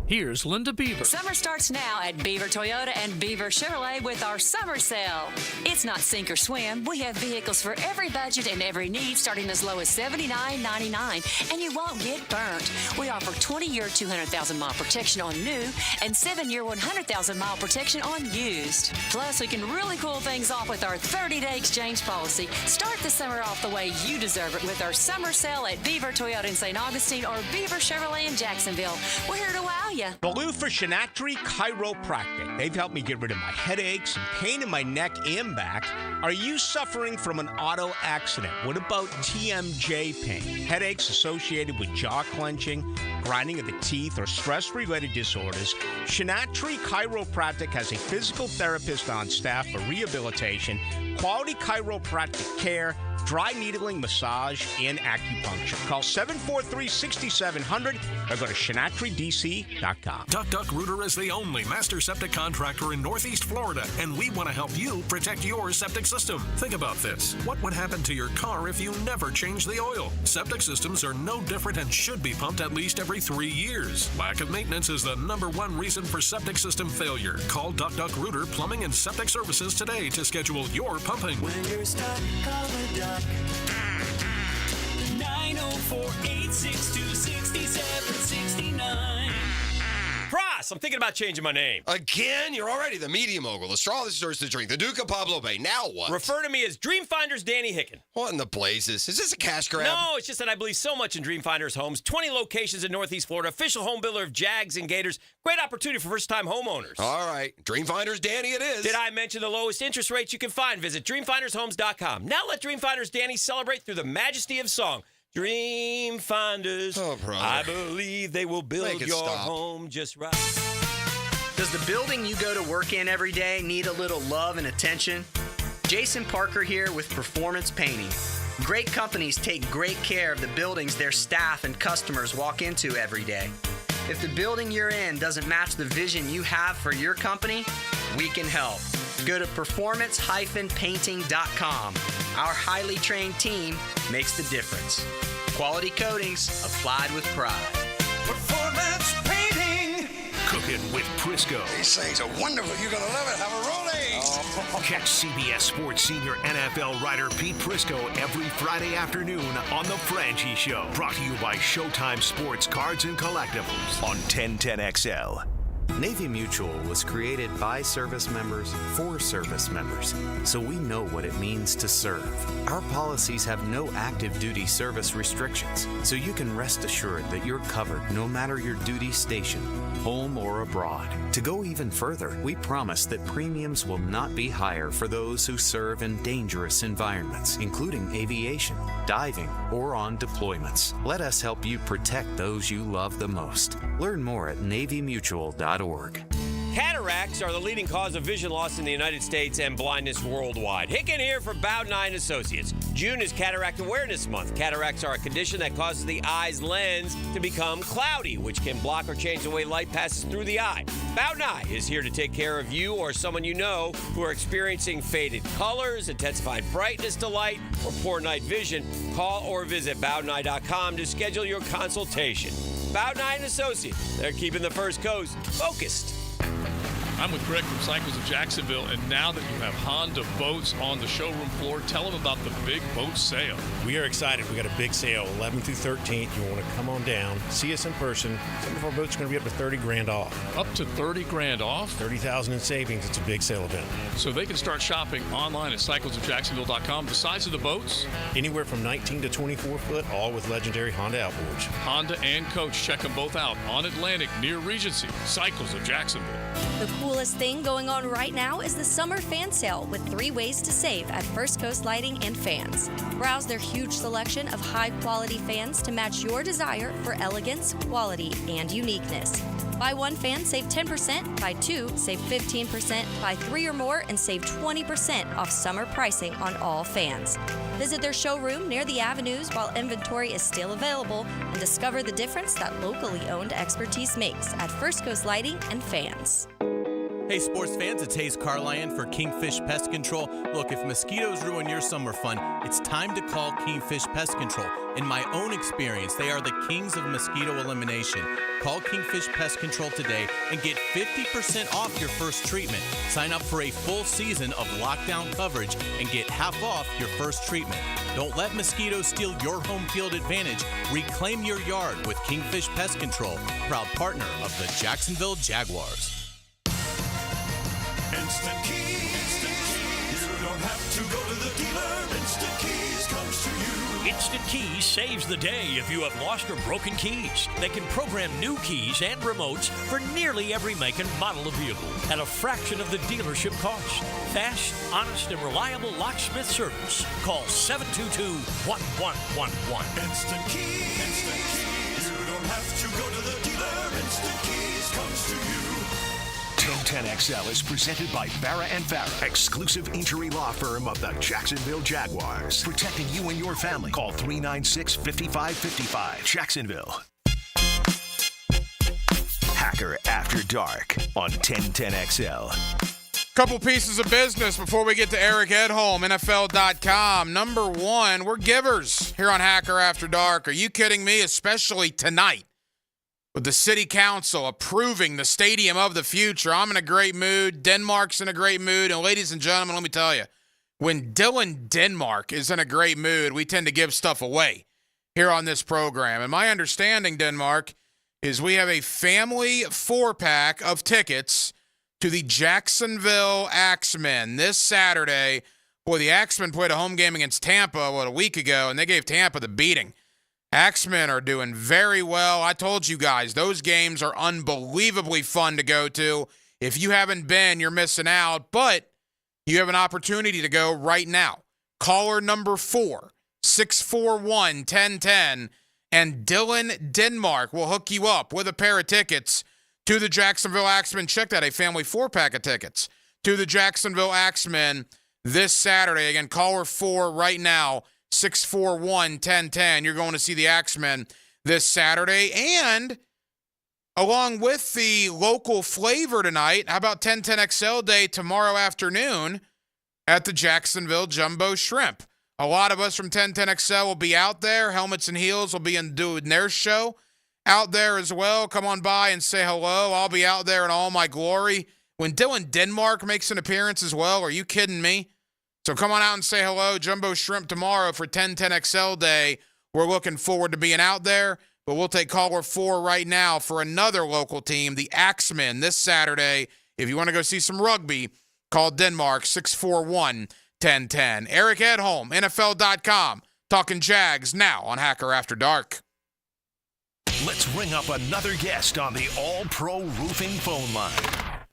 Here's Linda Beaver. Summer starts now at Beaver Toyota and Beaver Chevrolet with our summer sale. It's not sink or swim. We have vehicles for every budget and every need, starting as low as $79.99, and you won't get burnt. We offer 20-year 200,000-mile protection on new and 7-year 100,000-mile protection on used. Plus, we can really cool things off with our 30-day exchange policy. Start the summer off the way you deserve it with our summer sale at Beaver Toyota in St. Augustine or Beaver Chevrolet in Jacksonville. We're here to wow you. Blue for Shinatri Chiropractic. They've helped me get rid of my headaches and pain in my neck and back. Are you suffering from an auto accident? What about TMJ pain? Headaches associated with jaw clenching, grinding of the teeth, or stress-related disorders? Shinatri Chiropractic has a physical therapist on staff for rehabilitation, quality chiropractic care, dry needling, massage, and acupuncture. Call 743-6700 or go to ShinatriDC.com. Duck Duck Rooter is the only master septic contractor in Northeast Florida, and we want to help you protect your septic system. Think about this. What would happen to your car if you never changed the oil? Septic systems are no different and should be pumped at least every 3 years. Lack of maintenance is the #1 reason for septic system failure. Call Duck Duck Rooter Plumbing and Septic Services today to schedule your pumping. When you're stuck, call the Duck. 904-862-6769. Cross, I'm thinking about changing my name. Again? You're already the media mogul, the straw that stirs the drink, the Duke of Pablo Bay. Now what? Refer to me as Dreamfinders Danny Hicken. What in the blazes? Is this a cash grab? No, it's just that I believe so much in Dreamfinders Homes. 20 locations in Northeast Florida, official home builder of Jags and Gators. Great opportunity for first-time homeowners. All right, Dreamfinders Danny it is. Did I mention the lowest interest rates you can find? Visit DreamfindersHomes.com. Now let Dreamfinders Danny celebrate through the majesty of song. Dreamfinders, I believe they will build your home just right. Does the building you go to work in every day need a little love and attention? Jason Parker here with Performance Painting. Great companies take great care of the buildings their staff and customers walk into every day. If the building you're in doesn't match the vision you have for your company, we can help. Go to performance-painting.com. Our highly trained team makes the difference. Quality coatings applied with pride. Performance Painting. Cooking with Prisco. These things are wonderful. You're going to love it. Have a rolling. Catch CBS Sports senior NFL writer Pete Prisco every Friday afternoon on The Franchi Show. Brought to you by Showtime Sports Cards and Collectibles on 1010XL. Navy Mutual was created by service members for service members, so we know what it means to serve. Our policies have no active duty service restrictions, so you can rest assured that you're covered no matter your duty station, home or abroad. To go even further, we promise that premiums will not be higher for those who serve in dangerous environments, including aviation, diving, or on deployments. Let us help you protect those you love the most. Learn more at NavyMutual.org. Cataracts are the leading cause of vision loss in the United States and blindness worldwide. Hicken here for Bowden Eye & Associates. June is Cataract Awareness Month. Cataracts are a condition that causes the eye's lens to become cloudy, which can block or change the way light passes through the eye. Bowden Eye is here to take care of you or someone you know who are experiencing faded colors, intensified brightness to light, or poor night vision. Call or visit BowdenEye.com to schedule your consultation. Bowden Eye & Associates. They're keeping the First Coast focused. I'm with Greg from Cycles of Jacksonville, and now that you have Honda boats on the showroom floor, tell them about the big boat sale. We are excited. We got a big sale, 11th through 13th. You want to come on down, see us in person. Some of our boats are going to be up to $30,000 off. Up to $30,000 off? $30,000 in savings. It's a big sale event. So they can start shopping online at cyclesofjacksonville.com. The size of the boats? Anywhere from 19 to 24 foot, all with legendary Honda outboards. Honda and Coach, check them both out on Atlantic near Regency. Cycles of Jacksonville. The coolest thing going on right now is the summer fan sale with 3 ways to save at First Coast Lighting and Fans. Browse their huge selection of high-quality fans to match your desire for elegance, quality, and uniqueness. Buy 1 fan, save 10%. Buy 2, save 15%. Buy 3 or more and save 20% off summer pricing on all fans. Visit their showroom near the avenues while inventory is still available and discover the difference that locally owned expertise makes at First Coast Lighting and Fans. Hey sports fans, it's Hayes Carlyon for Kingfish Pest Control. Look, if mosquitoes ruin your summer fun, it's time to call Kingfish Pest Control. In my own experience, they are the kings of mosquito elimination. Call Kingfish Pest Control today and get 50% off your first treatment. Sign up for a full season of lockdown coverage and get half off your first treatment. Don't let mosquitoes steal your home field advantage. Reclaim your yard with Kingfish Pest Control, proud partner of the Jacksonville Jaguars. Instant Keys. You don't have to go to the dealer. Instant Keys comes to you. Instant Keys saves the day if you have lost or broken keys. They can program new keys and remotes for nearly every make and model of vehicle at a fraction of the dealership cost. Fast, honest, and reliable locksmith service. Call 722-1111. Instant Keys. Instant Keys. You don't have to go to the dealer. Instant Keys comes to you. 1010XL is presented by Farah & Farah, exclusive injury law firm of the Jacksonville Jaguars. Protecting you and your family. Call 396-5555. Jacksonville. Hacker After Dark on 1010XL. Couple pieces of business before we get to Eric Edholm, NFL.com. Number one, we're givers here on Hacker After Dark. Are you kidding me? Especially tonight. With the city council approving the stadium of the future, I'm in a great mood. Denmark's in a great mood. And ladies and gentlemen, let me tell you, when Dylan Denmark is in a great mood, we tend to give stuff away here on this program. And my understanding, Denmark, is we have a family 4-pack of tickets to the Jacksonville Axemen this Saturday. Boy, the Axemen played a home game against Tampa, a week ago, and they gave Tampa the beating. Axemen are doing very well. I told you guys, those games are unbelievably fun to go to. If you haven't been, you're missing out, but you have an opportunity to go right now. Caller number 4, 641-1010, and Dylan Denmark will hook you up with a pair of tickets to the Jacksonville Axemen. Check that, a family 4-pack of tickets to the Jacksonville Axemen this Saturday. Again, caller 4 right now, 641-1010. You're going to see the Axemen this Saturday. And along with the local flavor tonight, how about 1010XL Day tomorrow afternoon at the Jacksonville Jumbo Shrimp? A lot of us from 1010XL will be out there. Helmets and Heels will be doing their show out there as well. Come on by and say hello. I'll be out there in all my glory. When Dylan Denmark makes an appearance as well, are you kidding me? So come on out and say hello. Jumbo Shrimp tomorrow for 1010XL Day. We're looking forward to being out there, but we'll take caller 4 right now for another local team, the Axemen, this Saturday. If you want to go see some rugby, call Denmark, 641-1010. Eric Edholm, NFL.com, talking Jags now on Hacker After Dark. Let's ring up another guest on the All-Pro Roofing phone line.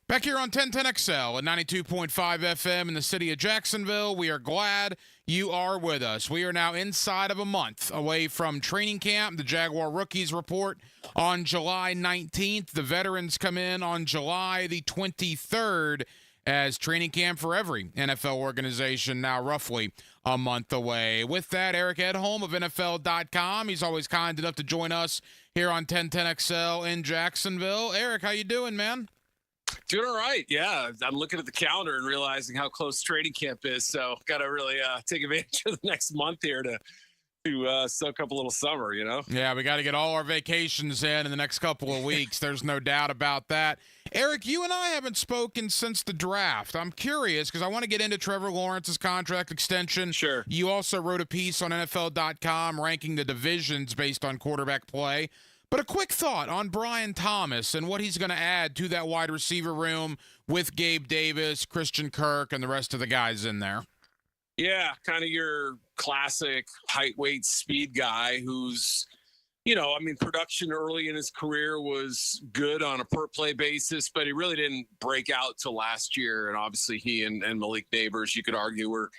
Back here on 1010XL at 92.5 FM in the city of Jacksonville. We are glad you are with us. We are now inside of a month away from training camp. The Jaguar rookies report on July 19th. The veterans come in on July the 23rd as training camp for every NFL organization now roughly a month away. With that, Eric Edholm of NFL.com. He's always kind enough to join us here on 1010XL in Jacksonville. Eric, how you doing, man? Doing all right. Yeah. I'm looking at the calendar and realizing how close training camp is. So got to really take advantage of the next month here to soak up a little summer, you know? Yeah, we got to get all our vacations in the next couple of weeks. There's no doubt about that. Eric, you and I haven't spoken since the draft. I'm curious because I want to get into Trevor Lawrence's contract extension. Sure. You also wrote a piece on NFL.com ranking the divisions based on quarterback play. But a quick thought on Brian Thomas and what he's going to add to that wide receiver room with Gabe Davis, Christian Kirk, and the rest of the guys in there. Yeah, kind of your classic height, weight, speed guy who's, production early in his career was good on a per-play basis, but he really didn't break out till last year. And obviously he and Malik Neighbors, you could argue, were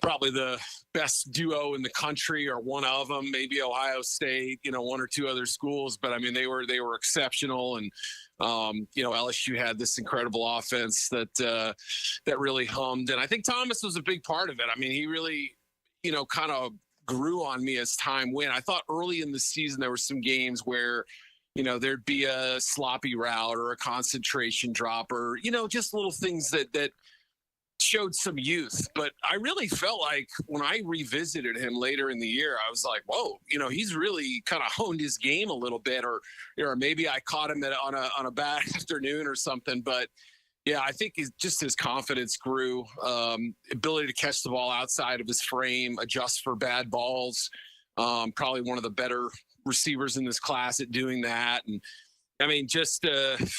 probably the best duo in the country, or one of them, maybe Ohio State, one or two other schools. But they were exceptional. And, LSU had this incredible offense that really hummed. And I think Thomas was a big part of it. He really, kind of grew on me as time went. I thought early in the season, there were some games where there'd be a sloppy route or a concentration drop or, just little things that showed some youth. But I really felt like when I revisited him later in the year, I was like, whoa, he's really kind of honed his game a little bit, or maybe I caught him on a bad afternoon or something. But yeah, I think his confidence grew, ability to catch the ball outside of his frame, adjust for bad balls. Probably one of the better receivers in this class at doing that. And I mean, just the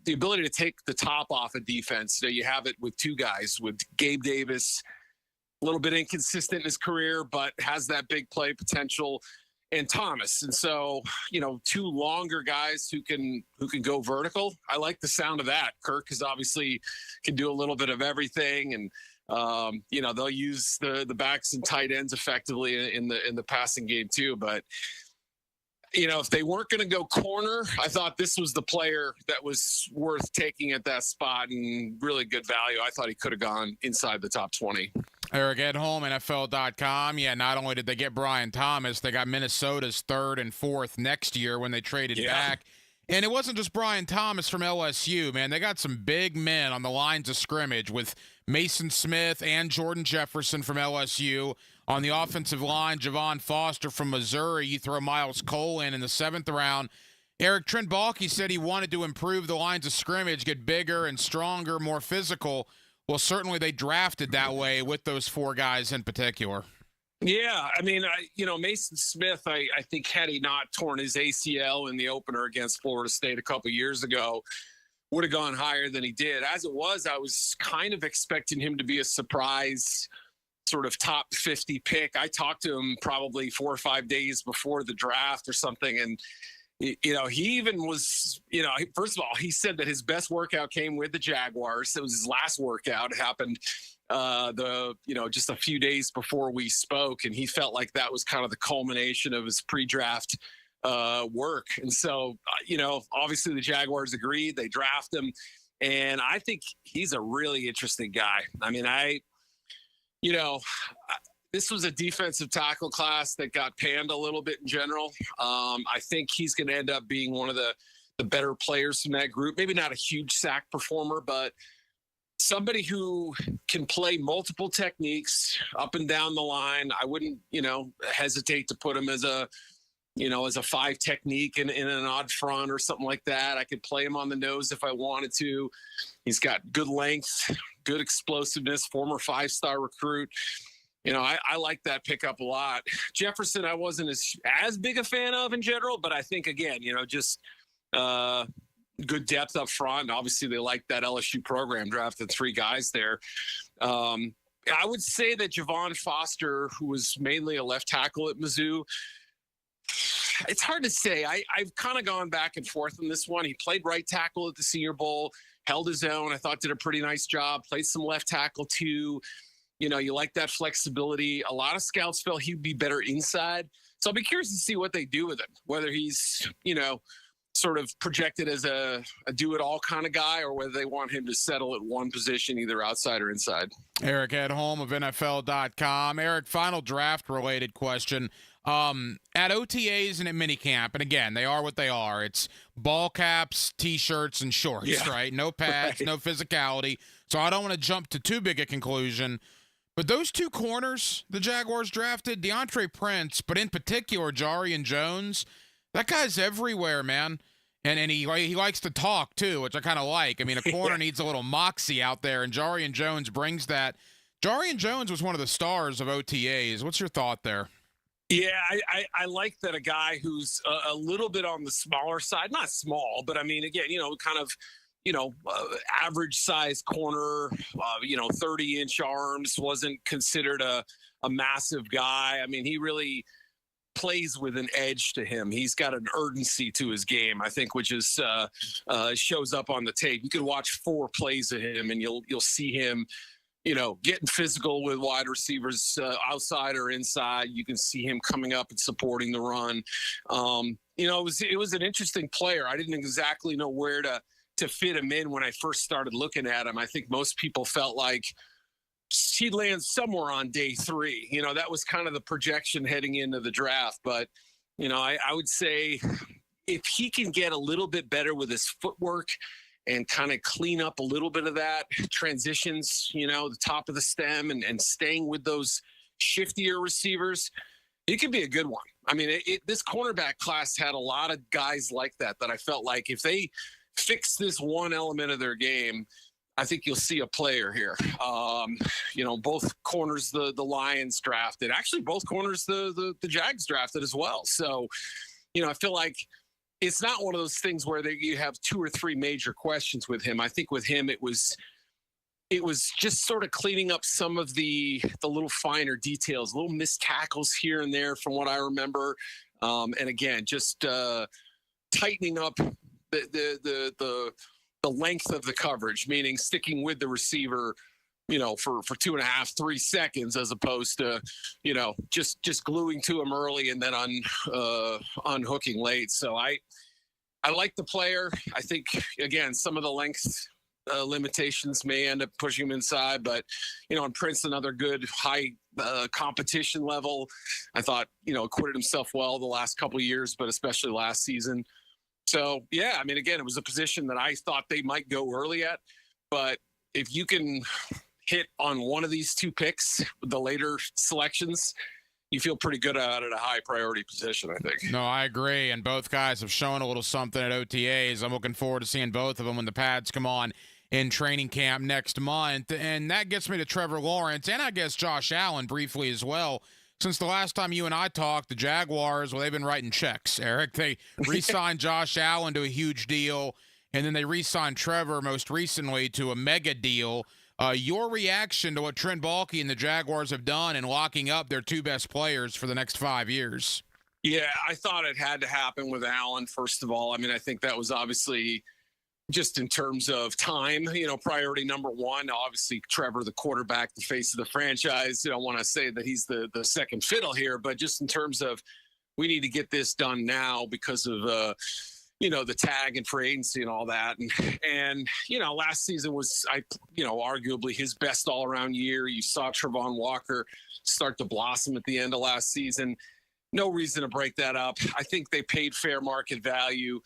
ability to take the top off of defense. So you have it with two guys, with Gabe Davis, a little bit inconsistent in his career, but has that big play potential, and Thomas. And so, two longer guys who can go vertical. I like the sound of that. Kirk is obviously can do a little bit of everything, and they'll use the backs and tight ends effectively in the passing game too. But if they weren't going to go corner, I thought this was the player that was worth taking at that spot and really good value. I thought he could have gone inside the top 20. Eric Edholm, NFL.com. Yeah, not only did they get Brian Thomas, they got Minnesota's 3rd and 4th next year when they traded back. And it wasn't just Brian Thomas from LSU, man. They got some big men on the lines of scrimmage with Mason Smith and Jordan Jefferson from LSU. On the offensive line, Javon Foster from Missouri. You throw Miles Cole in the 7th round. Eric, Trent Baalke said he wanted to improve the lines of scrimmage, get bigger and stronger, more physical. Well, certainly they drafted that way with those 4 guys in particular. Yeah, I mean, Mason Smith, I think had he not torn his ACL in the opener against Florida State a couple years ago, would have gone higher than he did. As it was, I was kind of expecting him to be a surprise sort of top 50 pick. I talked to him probably 4 or 5 days before the draft or something. And, he even was, first of all, he said that his best workout came with the Jaguars. It was his last workout. It happened just a few days before we spoke. And he felt like that was kind of the culmination of his pre-draft work. And so, obviously the Jaguars agreed. They draft him. And I think he's a really interesting guy. I mean, this was a defensive tackle class that got panned a little bit in general. I think he's going to end up being one of the better players from that group. Maybe not a huge sack performer, but somebody who can play multiple techniques up and down the line. I wouldn't, hesitate to put him as a 5 technique in an odd front or something like that. I could play him on the nose if I wanted to. He's got good length, good explosiveness, former 5-star recruit. I like that pickup a lot. Jefferson, I wasn't as big a fan of in general, but I think, again, just good depth up front. And obviously, they like that LSU program, drafted 3 guys there. I would say that Javon Foster, who was mainly a left tackle at Mizzou, it's hard to say. I've kind of gone back and forth on this one. He played right tackle at the Senior Bowl, held his own. I thought did a pretty nice job. Played some left tackle too. You like that flexibility. A lot of scouts felt he'd be better inside. So I'll be curious to see what they do with him, whether he's, sort of projected as a do-it-all kind of guy, or whether they want him to settle at one position, either outside or inside. Eric Edholm of NFL.com. Eric, final draft-related question. At OTAs and at minicamp, and again, they are what they are. It's ball caps, T-shirts, and shorts, right? No pads, no physicality. So I don't want to jump to too big a conclusion. But those 2 corners the Jaguars drafted, DeAndre Prince, but in particular Jarian Jones, that guy's everywhere, man. And he likes to talk, too, which I kind of like. I mean, a corner needs a little moxie out there, and Jarian Jones brings that. Jarian Jones was one of the stars of OTAs. What's your thought there? Yeah, I like that a guy who's a little bit on the smaller side, not small, but I mean, again, kind of, average size corner, 30-inch arms, wasn't considered a massive guy. I mean, he really plays with an edge to him. He's got an urgency to his game, I think, which is shows up on the tape. You can watch 4 plays of him and you'll see him, getting physical with wide receivers outside or inside. You can see him coming up and supporting the run. It was an interesting player. I didn't exactly know where to fit him in when I first started looking at him. I think most people felt like he'd land somewhere on day 3. That was kind of the projection heading into the draft. But, I would say if he can get a little bit better with his footwork and kind of clean up a little bit of that transitions, the top of the stem and staying with those shiftier receivers, it could be a good one. I mean, this cornerback class had a lot of guys like that I felt like if they fix this one element of their game, I think you'll see a player here. Both corners the Lions drafted. Actually, both corners the Jags drafted as well. So, I feel like it's not one of those things where you have 2 or 3 major questions with him. I think with him, it was just sort of cleaning up some of the little finer details, little missed tackles here and there from what I remember. And again, just tightening up the length of the coverage, meaning sticking with the receiver, for 2.5, 3 seconds, as opposed to, just gluing to him early and then unhooking late. So I like the player. I think, again, some of the length limitations may end up pushing him inside, but, and Prince, another good high competition level. I thought, acquitted himself well the last couple of years, but especially last season. So, yeah, I mean, again, it was a position that I thought they might go early at, but if you can hit on one of these 2 picks, the later selections, you feel pretty good at a high priority position, I think. No, I agree. And both guys have shown a little something at OTAs. I'm looking forward to seeing both of them when the pads come on in training camp next month. And that gets me to Trevor Lawrence and I guess Josh Allen briefly as well. Since the last time you and I talked, the Jaguars, well, they've been writing checks, Eric. They re-signed Josh Allen to a huge deal, and then they re-signed Trevor most recently to a mega deal. Your reaction to what Trent Baalke and the Jaguars have done in locking up their 2 best players for the next 5 years? Yeah, I thought it had to happen with Allen, first of all. I mean, I think that was obviously just in terms of time, priority number 1. Obviously, Trevor, the quarterback, the face of the franchise. I don't want to say that he's the second fiddle here, but just in terms of we need to get this done now because of the tag and free agency and all that. And last season was, arguably his best all-around year. You saw Trevon Walker start to blossom at the end of last season. No reason to break that up. I think they paid fair market value.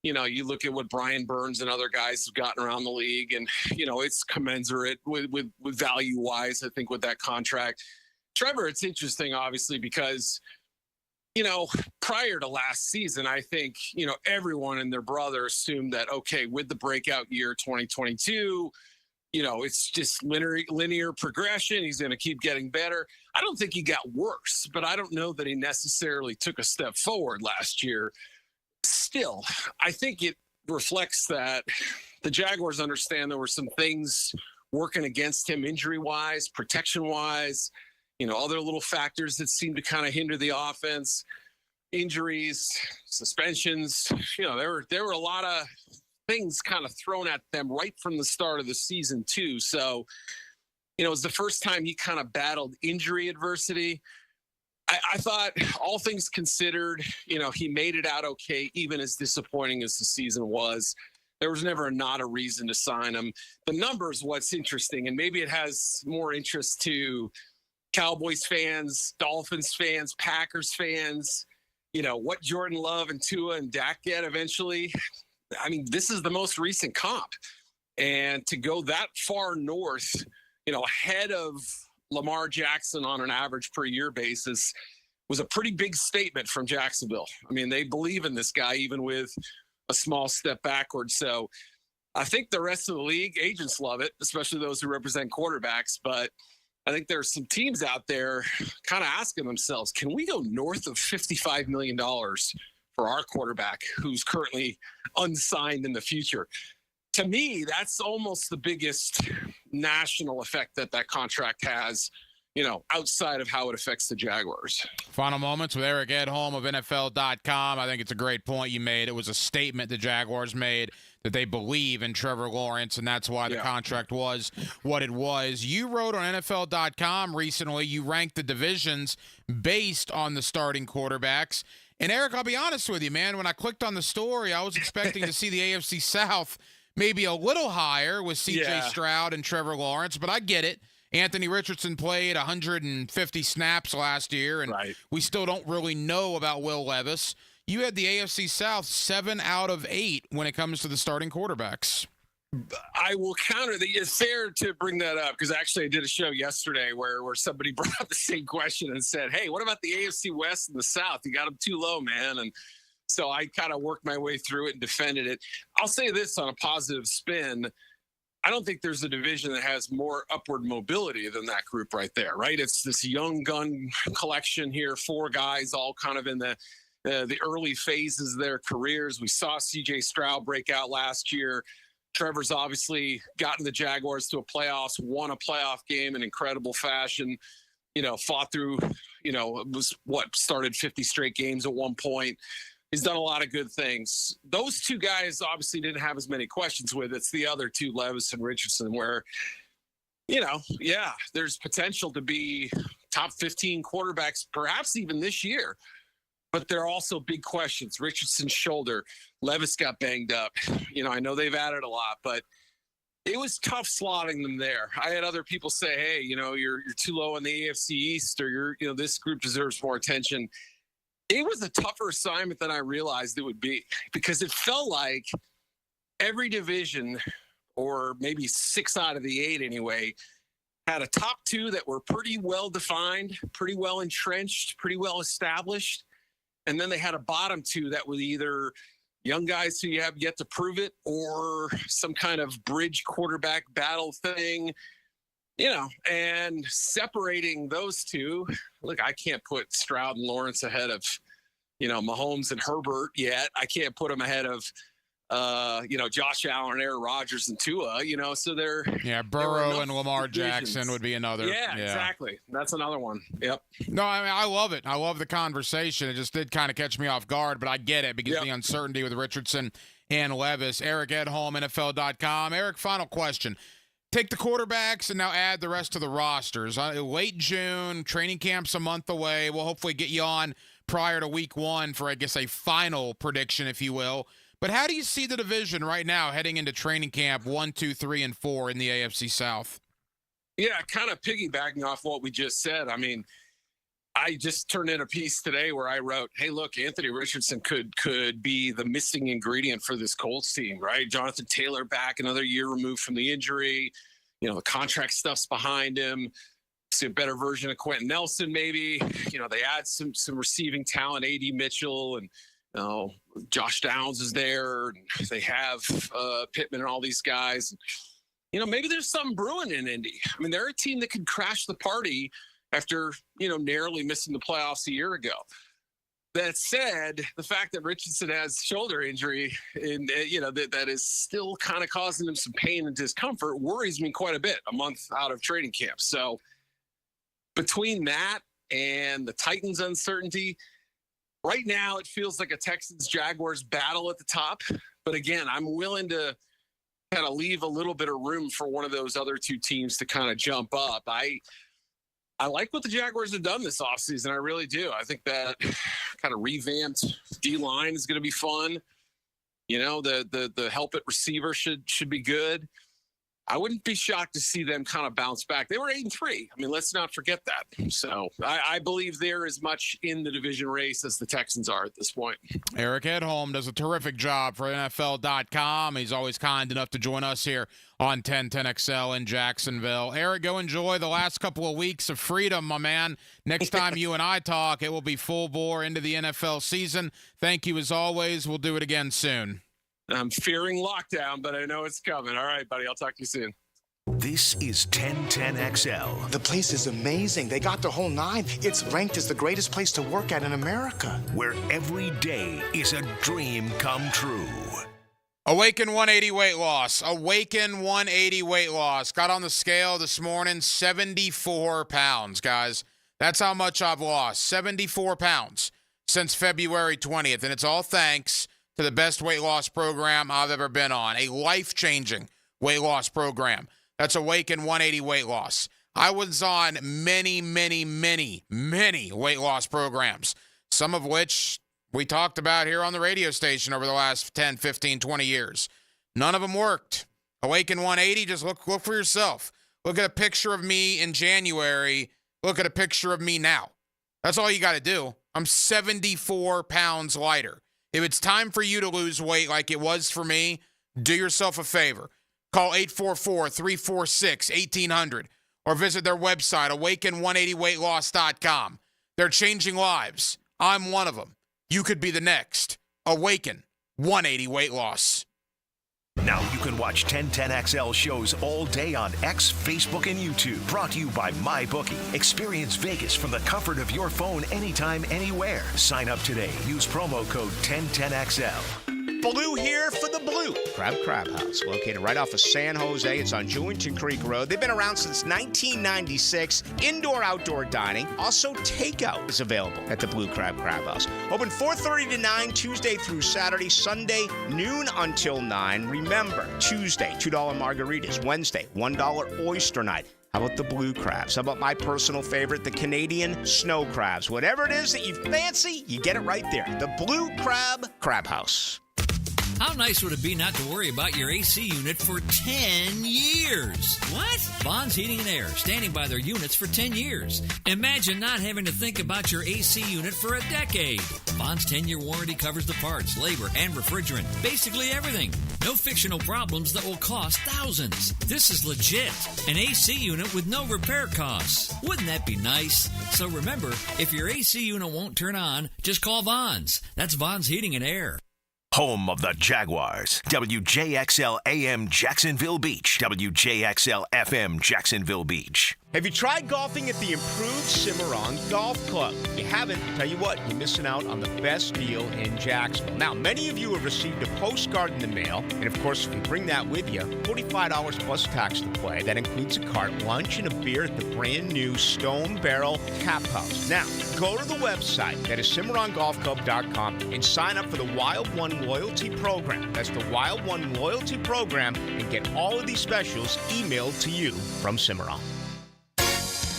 You look at what Brian Burns and other guys have gotten around the league, and, it's commensurate with value-wise, I think, with that contract. Trevor, it's interesting, obviously, because prior to last season, I think, everyone and their brother assumed that, okay, with the breakout year 2022, it's just linear progression. He's going to keep getting better. I don't think he got worse, but I don't know that he necessarily took a step forward last year. Still, I think it reflects that the Jaguars understand there were some things working against him injury-wise, protection-wise, other little factors that seem to kind of hinder the offense, injuries, suspensions. There were a lot of things kind of thrown at them right from the start of the season too. So, it was the first time he kind of battled injury adversity. I thought, all things considered, he made it out okay, even as disappointing as the season was. There was never not a reason to sign him. The numbers, what's interesting, and maybe it has more interest to Cowboys fans, Dolphins fans, Packers fans, what Jordan Love and Tua and Dak get eventually. I mean, this is the most recent comp. And to go that far north, ahead of Lamar Jackson on an average per year basis was a pretty big statement from Jacksonville. I mean, they believe in this guy, even with a small step backwards. So I think the rest of the league, agents love it, especially those who represent quarterbacks. But I think there's some teams out there kind of asking themselves, can we go north of $55 million for our quarterback who's currently unsigned in the future? To me, that's almost the biggest national effect that contract has, outside of how it affects the Jaguars. Final moments with Eric Edholm of NFL.com. I think it's a great point you made. It was a statement the Jaguars made that they believe in Trevor Lawrence, and that's why the contract was what it was. You wrote on NFL.com recently, you ranked the divisions based on the starting quarterbacks. And, Eric, I'll be honest with you, man. When I clicked on the story, I was expecting to see the AFC South maybe a little higher with C.J. Stroud and Trevor Lawrence, but I get it. Anthony Richardson played 150 snaps last year, and we still don't really know about Will Levis. You had the AFC South 7 out of 8 when it comes to the starting quarterbacks. I will counter that. It's fair to bring that up because actually I did a show yesterday where somebody brought up the same question and said, hey, what about the AFC West and the South? You got them too low, man. And so I kind of worked my way through it and defended it. I'll say this on a positive spin. I don't think there's a division that has more upward mobility than that group right there, right? It's this young gun collection here, 4 guys all kind of in the early phases of their careers. We saw C.J. Stroud break out last year. Trevor's obviously gotten the Jaguars to a playoffs, won a playoff game in incredible fashion, fought through, started 50 straight games at one point. He's done a lot of good things. Those 2 guys obviously didn't have as many questions with. It's the other 2, Levis and Richardson, where, there's potential to be top 15 quarterbacks, perhaps even this year. But there are also big questions. Richardson's shoulder, Levis got banged up. I know they've added a lot, but it was tough slotting them there. I had other people say, hey, you're too low in the AFC East, or this group deserves more attention. It was a tougher assignment than I realized it would be, because it felt like every division, or maybe 6 out of the 8 anyway, had a top 2 that were pretty well defined, pretty well entrenched, pretty well established. And then they had a bottom 2 that were either young guys who you have yet to prove it, or some kind of bridge quarterback battle thing, and separating those 2. Look, I can't put Stroud and Lawrence ahead of, Mahomes and Herbert yet. I can't put them ahead of, Josh Allen, Aaron Rodgers, and Tua, so they're... Yeah, Burrow and Lamar Jackson would be another. Yeah, exactly. That's another one. Yep. No, I mean, I love it. I love the conversation. It just did kind of catch me off guard, but I get it because the uncertainty with Richardson and Levis. Eric Edholm, NFL.com. Eric, final question. Take the quarterbacks and now add the rest of the rosters. Late June, training camp's a month away. We'll hopefully get you on prior to week 1 for, I guess, a final prediction, if you will. But how do you see the division right now heading into training camp 1, 2, 3, and 4 in the AFC South? Yeah, kind of piggybacking off what we just said. I mean, I just turned in a piece today where I wrote, hey, look, Anthony Richardson could be the missing ingredient for this Colts team, right? Jonathan Taylor back another year removed from the injury. The contract stuff's behind him. See a better version of Quentin Nelson maybe. They add some receiving talent, A.D. Mitchell, and Josh Downs is there. And they have Pittman and all these guys. Maybe there's something brewing in Indy. I mean, they're a team that could crash the party after, narrowly missing the playoffs a year ago. That said, the fact that Richardson has shoulder injury and, that is still kind of causing him some pain and discomfort worries me quite a bit a month out of training camp. So between that and the Titans' uncertainty, right now it feels like a Texans-Jaguars battle at the top. But again, I'm willing to kind of leave a little bit of room for one of those other 2 teams to kind of jump up. I like what the Jaguars have done this offseason. I really do. I think that kind of revamped D-line is going to be fun. The help at receiver should be good. I wouldn't be shocked to see them kind of bounce back. They were 8-3. I mean, let's not forget that. So I believe they're as much in the division race as the Texans are at this point. Eric Edholm does a terrific job for NFL.com. He's always kind enough to join us here on 1010XL in Jacksonville. Eric, go enjoy the last couple of weeks of freedom, my man. Next time you and I talk, it will be full bore into the NFL season. Thank you as always. We'll do it again soon. I'm fearing lockdown, but I know it's coming. All right, buddy. I'll talk to you soon. This is 1010XL. The place is amazing. They got the whole 9. It's ranked as the greatest place to work at in America. Where every day is a dream come true. Awaken 180 weight loss. Awaken 180 weight loss. Got on the scale this morning, 74 pounds, guys. That's how much I've lost, 74 pounds since February 20th. And it's all thanks to the best weight loss program I've ever been on, a life-changing weight loss program. That's Awaken 180 weight loss. I was on many weight loss programs, some of which we talked about here on the radio station over the last 10, 15, 20 years. None of them worked. Awaken 180, just look for yourself. look at a picture of me in January, look at a picture of me now. That's all you got to do. I'm 74 pounds lighter. If it's time for you to lose weight like it was for me, do yourself a favor. Call 844-346-1800 or visit their website, awaken180weightloss.com. They're changing lives. I'm one of them. You could be the next. Awaken 180 Weight Loss. Now you can watch 1010XL shows all day on X, Facebook, and YouTube. Brought to you by MyBookie. Experience Vegas from the comfort of your phone anytime, anywhere. Sign up today. Use promo code 1010XL. Blue here for the Blue Crab House, located right off of San Jose. It's on Jewington Creek Road. They've been around since 1996. Indoor-outdoor dining. Also, takeout is available at the Blue Crab House. Open 4:30 to 9, Tuesday through Saturday. Sunday, noon until 9. Remember, Tuesday, $2 margaritas. Wednesday, $1 oyster night. How about the blue crabs? How about my personal favorite, the Canadian snow crabs? Whatever it is that you fancy, you get it right there. The Blue Crab House. How nice would it be not to worry about your AC unit for 10 years? What? Vaughn's Heating and Air, standing by their units for 10 years. Imagine not having to think about your AC unit for a decade. Vaughn's 10-year warranty covers the parts, labor, and refrigerant. Basically everything. No fictional problems that will cost thousands. This is legit. An AC unit with no repair costs. Wouldn't that be nice? So remember, if your AC unit won't turn on, just call Vaughn's. That's Vaughn's Heating and Air. Home of the Jaguars. WJXL AM Jacksonville Beach. WJXL FM Jacksonville Beach. Have you tried golfing at the improved Cimarron Golf Club? If you haven't, tell you what, you're missing out on the best deal in Jacksonville. Now, many of you have received a postcard in the mail, and of course, if you bring that with you, $45 plus tax to play. That includes a cart, lunch, and a beer at the brand new Stone Barrel Tap House. Now, go to the website, that is CimarronGolfClub.com, and sign up for the Wild One Loyalty Program. That's the Wild One Loyalty Program, and get all of these specials emailed to you from Cimarron.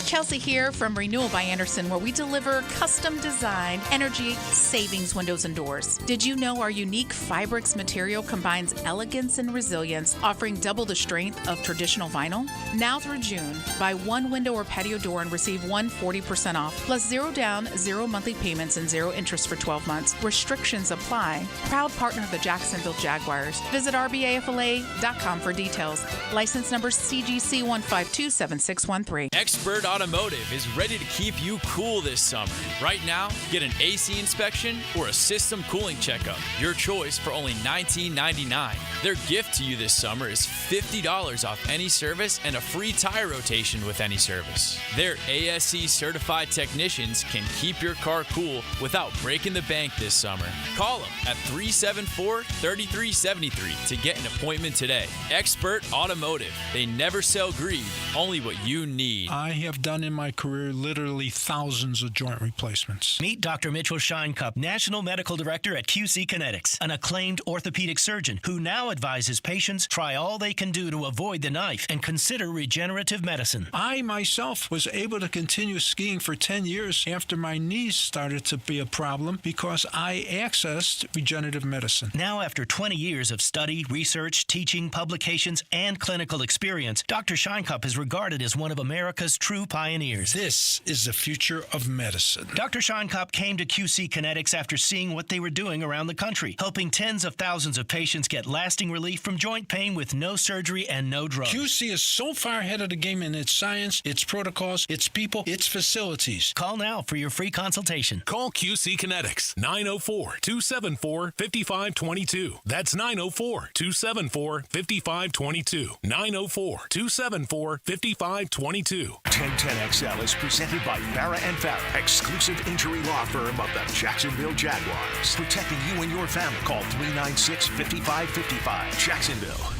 Chelsea here from Renewal by Anderson, where we deliver custom-designed energy savings windows and doors. Did you know our unique Fibrix material combines elegance and resilience, offering double the strength of traditional vinyl? Now through June, buy one window or patio door and receive 40% off, plus 0 down, 0 monthly payments, and 0 interest for 12 months. Restrictions apply. Proud partner of the Jacksonville Jaguars. Visit rbafla.com for details. License number CGC 1527613. Expert Automotive is ready to keep you cool this summer. Right now, get an AC inspection or a system cooling checkup. Your choice for only $19.99. Their gift to you this summer is $50 off any service and a free tire rotation with any service. Their ASE certified technicians can keep your car cool without breaking the bank this summer. Call them at 374-3373 to get an appointment today. Expert Automotive. They never sell greed, only what you need. I have done in my career literally thousands of joint replacements. Meet Dr. Mitchell Scheinkup, National Medical Director at QC Kinetics, an acclaimed orthopedic surgeon who now advises patients try all they can do to avoid the knife and consider regenerative medicine. I myself was able to continue skiing for 10 years after my knees started to be a problem because I accessed regenerative medicine. Now, after 20 years of study, research, teaching, publications, and clinical experience, Dr. Scheinkup is regarded as one of America's true pioneers. This is the future of medicine. Dr. Scheinkup came to QC Kinetics after seeing what they were doing around the country, helping tens of thousands of patients get lasting relief from joint pain with no surgery and no drugs. QC is so far ahead of the game in its science, its protocols, its people, its facilities. Call now for your free consultation. Call QC Kinetics, 904-274-5522. That's 904-274-5522. 904-274-5522. 1010XL is presented by Farah & Farah, exclusive injury law firm of the Jacksonville Jaguars. Protecting you and your family. Call 396-5555. Jacksonville.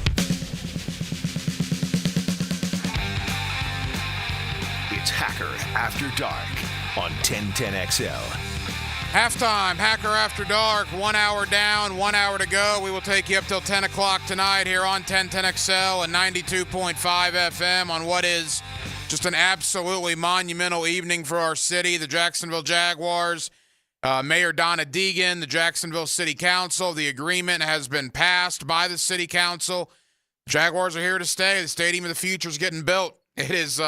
It's Hacker After Dark on 1010XL. Halftime, Hacker After Dark, 1 hour down, 1 hour to go. We will take you up till 10 o'clock tonight here on 1010XL and 92.5 FM on what is just an absolutely monumental evening for our city. The Jacksonville Jaguars, Mayor Donna Deegan, the Jacksonville City Council. The agreement has been passed by the City Council. Jaguars are here to stay. The Stadium of the Future is getting built. It is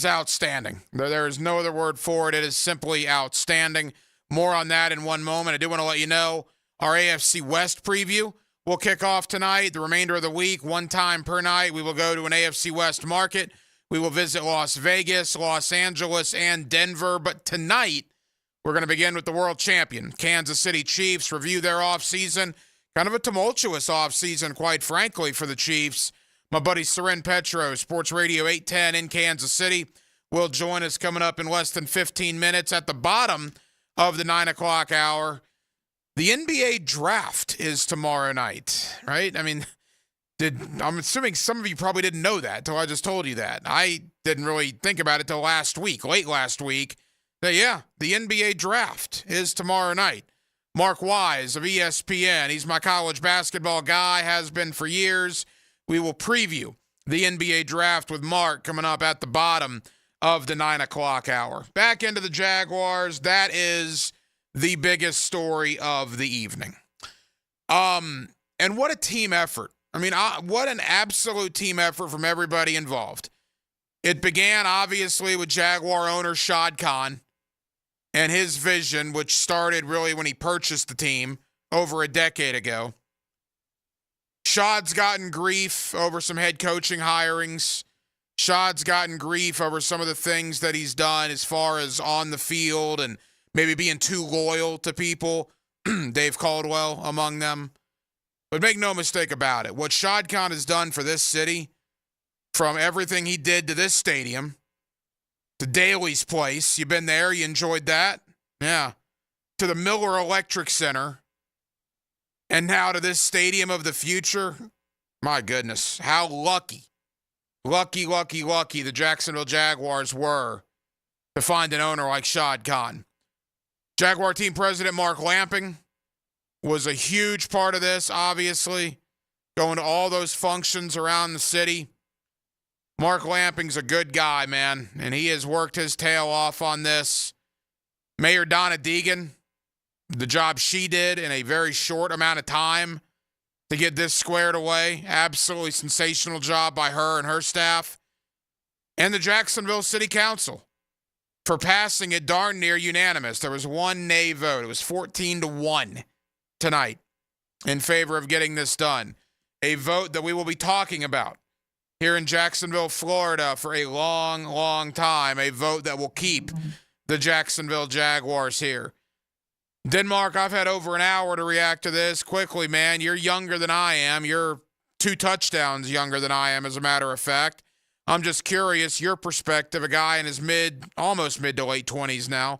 outstanding. There is no other word for it. It is simply outstanding. More on that in one moment. I do want to let you know our AFC West preview will kick off tonight. The remainder of the week, one time per night, we will go to an AFC West market. We will visit Las Vegas, Los Angeles, and Denver. But tonight, we're going to begin with the world champion, Kansas City Chiefs, review their offseason. Kind of a tumultuous offseason, quite frankly, for the Chiefs. My buddy Soren Petro, Sports Radio 810 in Kansas City, will join us coming up in less than 15 minutes at the bottom of the 9 o'clock hour. The NBA draft is tomorrow night, right? I mean, I'm assuming some of you probably didn't know that until I just told you that. I didn't really think about it till late last week. But yeah, the NBA draft is tomorrow night. Mark Wise of ESPN, he's my college basketball guy, has been for years. We will preview the NBA draft with Mark coming up at the bottom of the 9 o'clock hour. Back into the Jaguars. That is the biggest story of the evening. And what a team effort. I mean, what an absolute team effort from everybody involved. It began, obviously, with Jaguar owner Shad Khan and his vision, which started really when he purchased the team over a decade ago. Shad's gotten grief over some head coaching hirings. Shad's gotten grief over some of the things that he's done as far as on the field and maybe being too loyal to people, Dave Caldwell among them. But make no mistake about it, what Shad Khan has done for this city, from everything he did to this stadium, to Daly's Place, you've been there, you enjoyed that? Yeah. To the Miller Electric Center, and now to this stadium of the future. My goodness, how lucky the Jacksonville Jaguars were to find an owner like Shad Khan. Jaguar team president Mark Lamping was a huge part of this, obviously, going to all those functions around the city. Mark Lamping's a good guy, man, and he has worked his tail off on this. Mayor Donna Deegan, the job she did in a very short amount of time to get this squared away. Absolutely sensational job by her and her staff. And the Jacksonville City Council for passing it darn near unanimous. There was one nay vote. It was 14-1 tonight in favor of getting this done. A vote that we will be talking about here in Jacksonville, Florida for a long, long time. A vote that will keep the Jacksonville Jaguars here. Denmark, I've had over an hour to react to this. Quickly, man, you're younger than I am. You're 2 touchdowns younger than I am, as a matter of fact. I'm just curious, your perspective, a guy in his almost mid to late 20s now,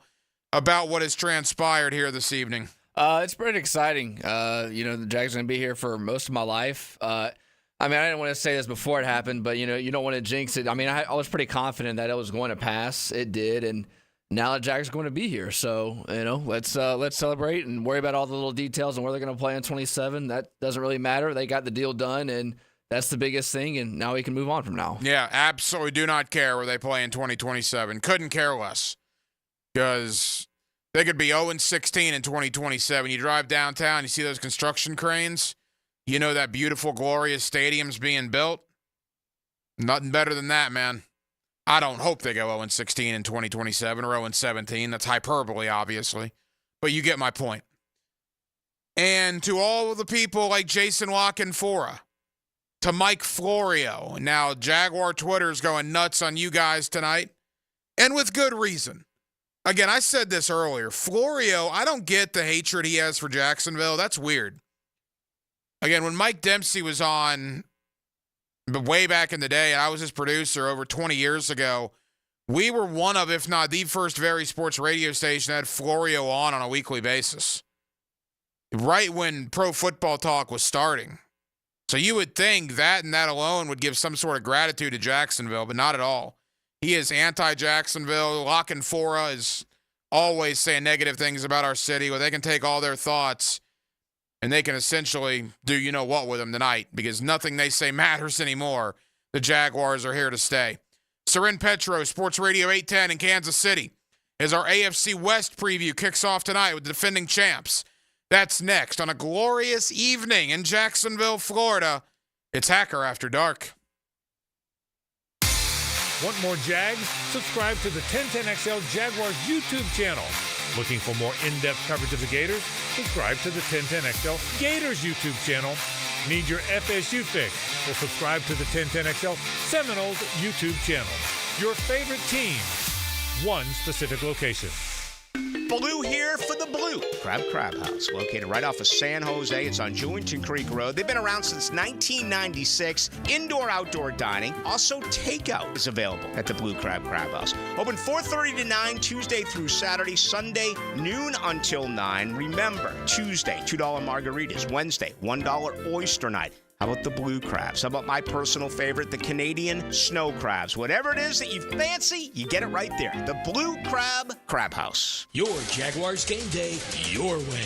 about what has transpired here this evening. It's pretty exciting. The Jags are going to be here for most of my life. I didn't want to say this before it happened, but, you don't want to jinx it. I was pretty confident that it was going to pass. It did, and now the Jags are going to be here. So, let's celebrate and worry about all the little details and where they're going to play in 27. That doesn't really matter. They got the deal done, and that's the biggest thing, and now we can move on from now. Yeah, absolutely do not care where they play in 2027. Couldn't care less, because they could be 0-16 in 2027. You drive downtown, you see those construction cranes. You know that beautiful, glorious stadium's being built. Nothing better than that, man. I don't hope they go 0-16 in 2027 or 0-17. That's hyperbole, obviously. But you get my point. And to all of the people like Jason Lockenfora, to Mike Florio, now Jaguar Twitter's going nuts on you guys tonight, and with good reason. Again, I said this earlier. Florio, I don't get the hatred he has for Jacksonville. That's weird. Again, when Mike Dempsey was on way back in the day, and I was his producer over 20 years ago, we were one of, if not the first very sports radio station that had Florio on a weekly basis. Right when Pro Football Talk was starting. So you would think that and that alone would give some sort of gratitude to Jacksonville, but not at all. He is anti-Jacksonville. Lockenfora is always saying negative things about our city, where they can take all their thoughts and they can essentially do you-know-what with them tonight, because nothing they say matters anymore. The Jaguars are here to stay. Soren Petro, Sports Radio 810 in Kansas City, as our AFC West preview kicks off tonight with the defending champs. That's next on a glorious evening in Jacksonville, Florida. It's Hacker After Dark. Want more Jags? Subscribe to the 1010XL Jaguars YouTube channel. Looking for more in-depth coverage of the Gators? Subscribe to the 1010XL Gators YouTube channel. Need your FSU fix? Well, subscribe to the 1010XL Seminoles YouTube channel. Your favorite team, one specific location. Blue here for the Blue Crab House, located right off of San Jose. It's on Jewington Creek Road. They've been around since 1996. Indoor-outdoor dining. Also, takeout is available at the Blue Crab House. Open 4:30 to 9, Tuesday through Saturday. Sunday, noon until 9. Remember, Tuesday, $2 margaritas. Wednesday, $1 oyster night. How about the blue crabs? How about my personal favorite, the Canadian snow crabs? Whatever it is that you fancy, you get it right there. The Blue Crab House. Your Jaguars game day, your way.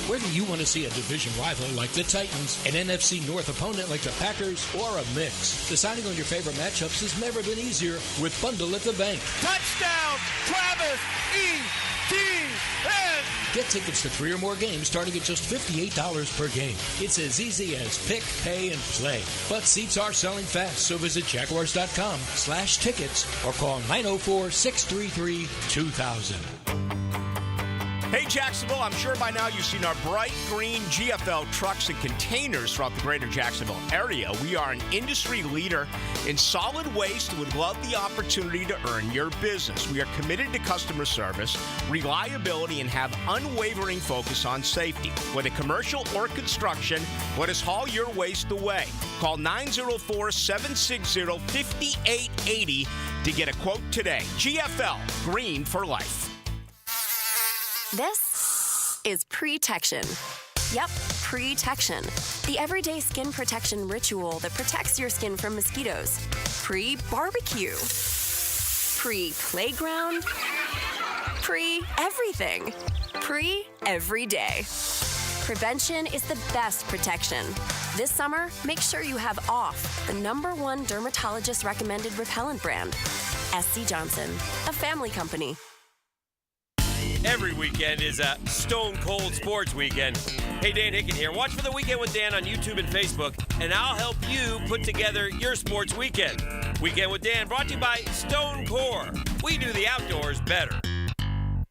Whether you want to see a division rival like the Titans, an NFC North opponent like the Packers, or a mix, deciding on your favorite matchups has never been easier with Bundle at the Bank. Touchdown, Travis Etienne! Get tickets to 3 or more games starting at just $58 per game. It's as easy as pick, pay, and play. But seats are selling fast, so visit Jaguars.com/tickets or call 904-633-2000. Hey, Jacksonville, I'm sure by now you've seen our bright green GFL trucks and containers throughout the greater Jacksonville area. We are an industry leader in solid waste and would love the opportunity to earn your business. We are committed to customer service, reliability, and have unwavering focus on safety. Whether commercial or construction, let us haul your waste away. Call 904-760-5880 to get a quote today. GFL, green for life. This is Pre-Tection. Yep, Pre-Tection. The everyday skin protection ritual that protects your skin from mosquitoes. Pre-barbecue. Pre-playground. Pre-everything. Pre-every day. Prevention is the best protection. This summer, make sure you have OFF, the #1 dermatologist-recommended repellent brand. SC Johnson, a family company. Every weekend is a Stone Cold Sports Weekend. Hey, Dan Hicken here. Watch for the Weekend with Dan on YouTube and Facebook, and I'll help you put together your sports weekend. Weekend with Dan brought to you by Stone Core. We do the outdoors better.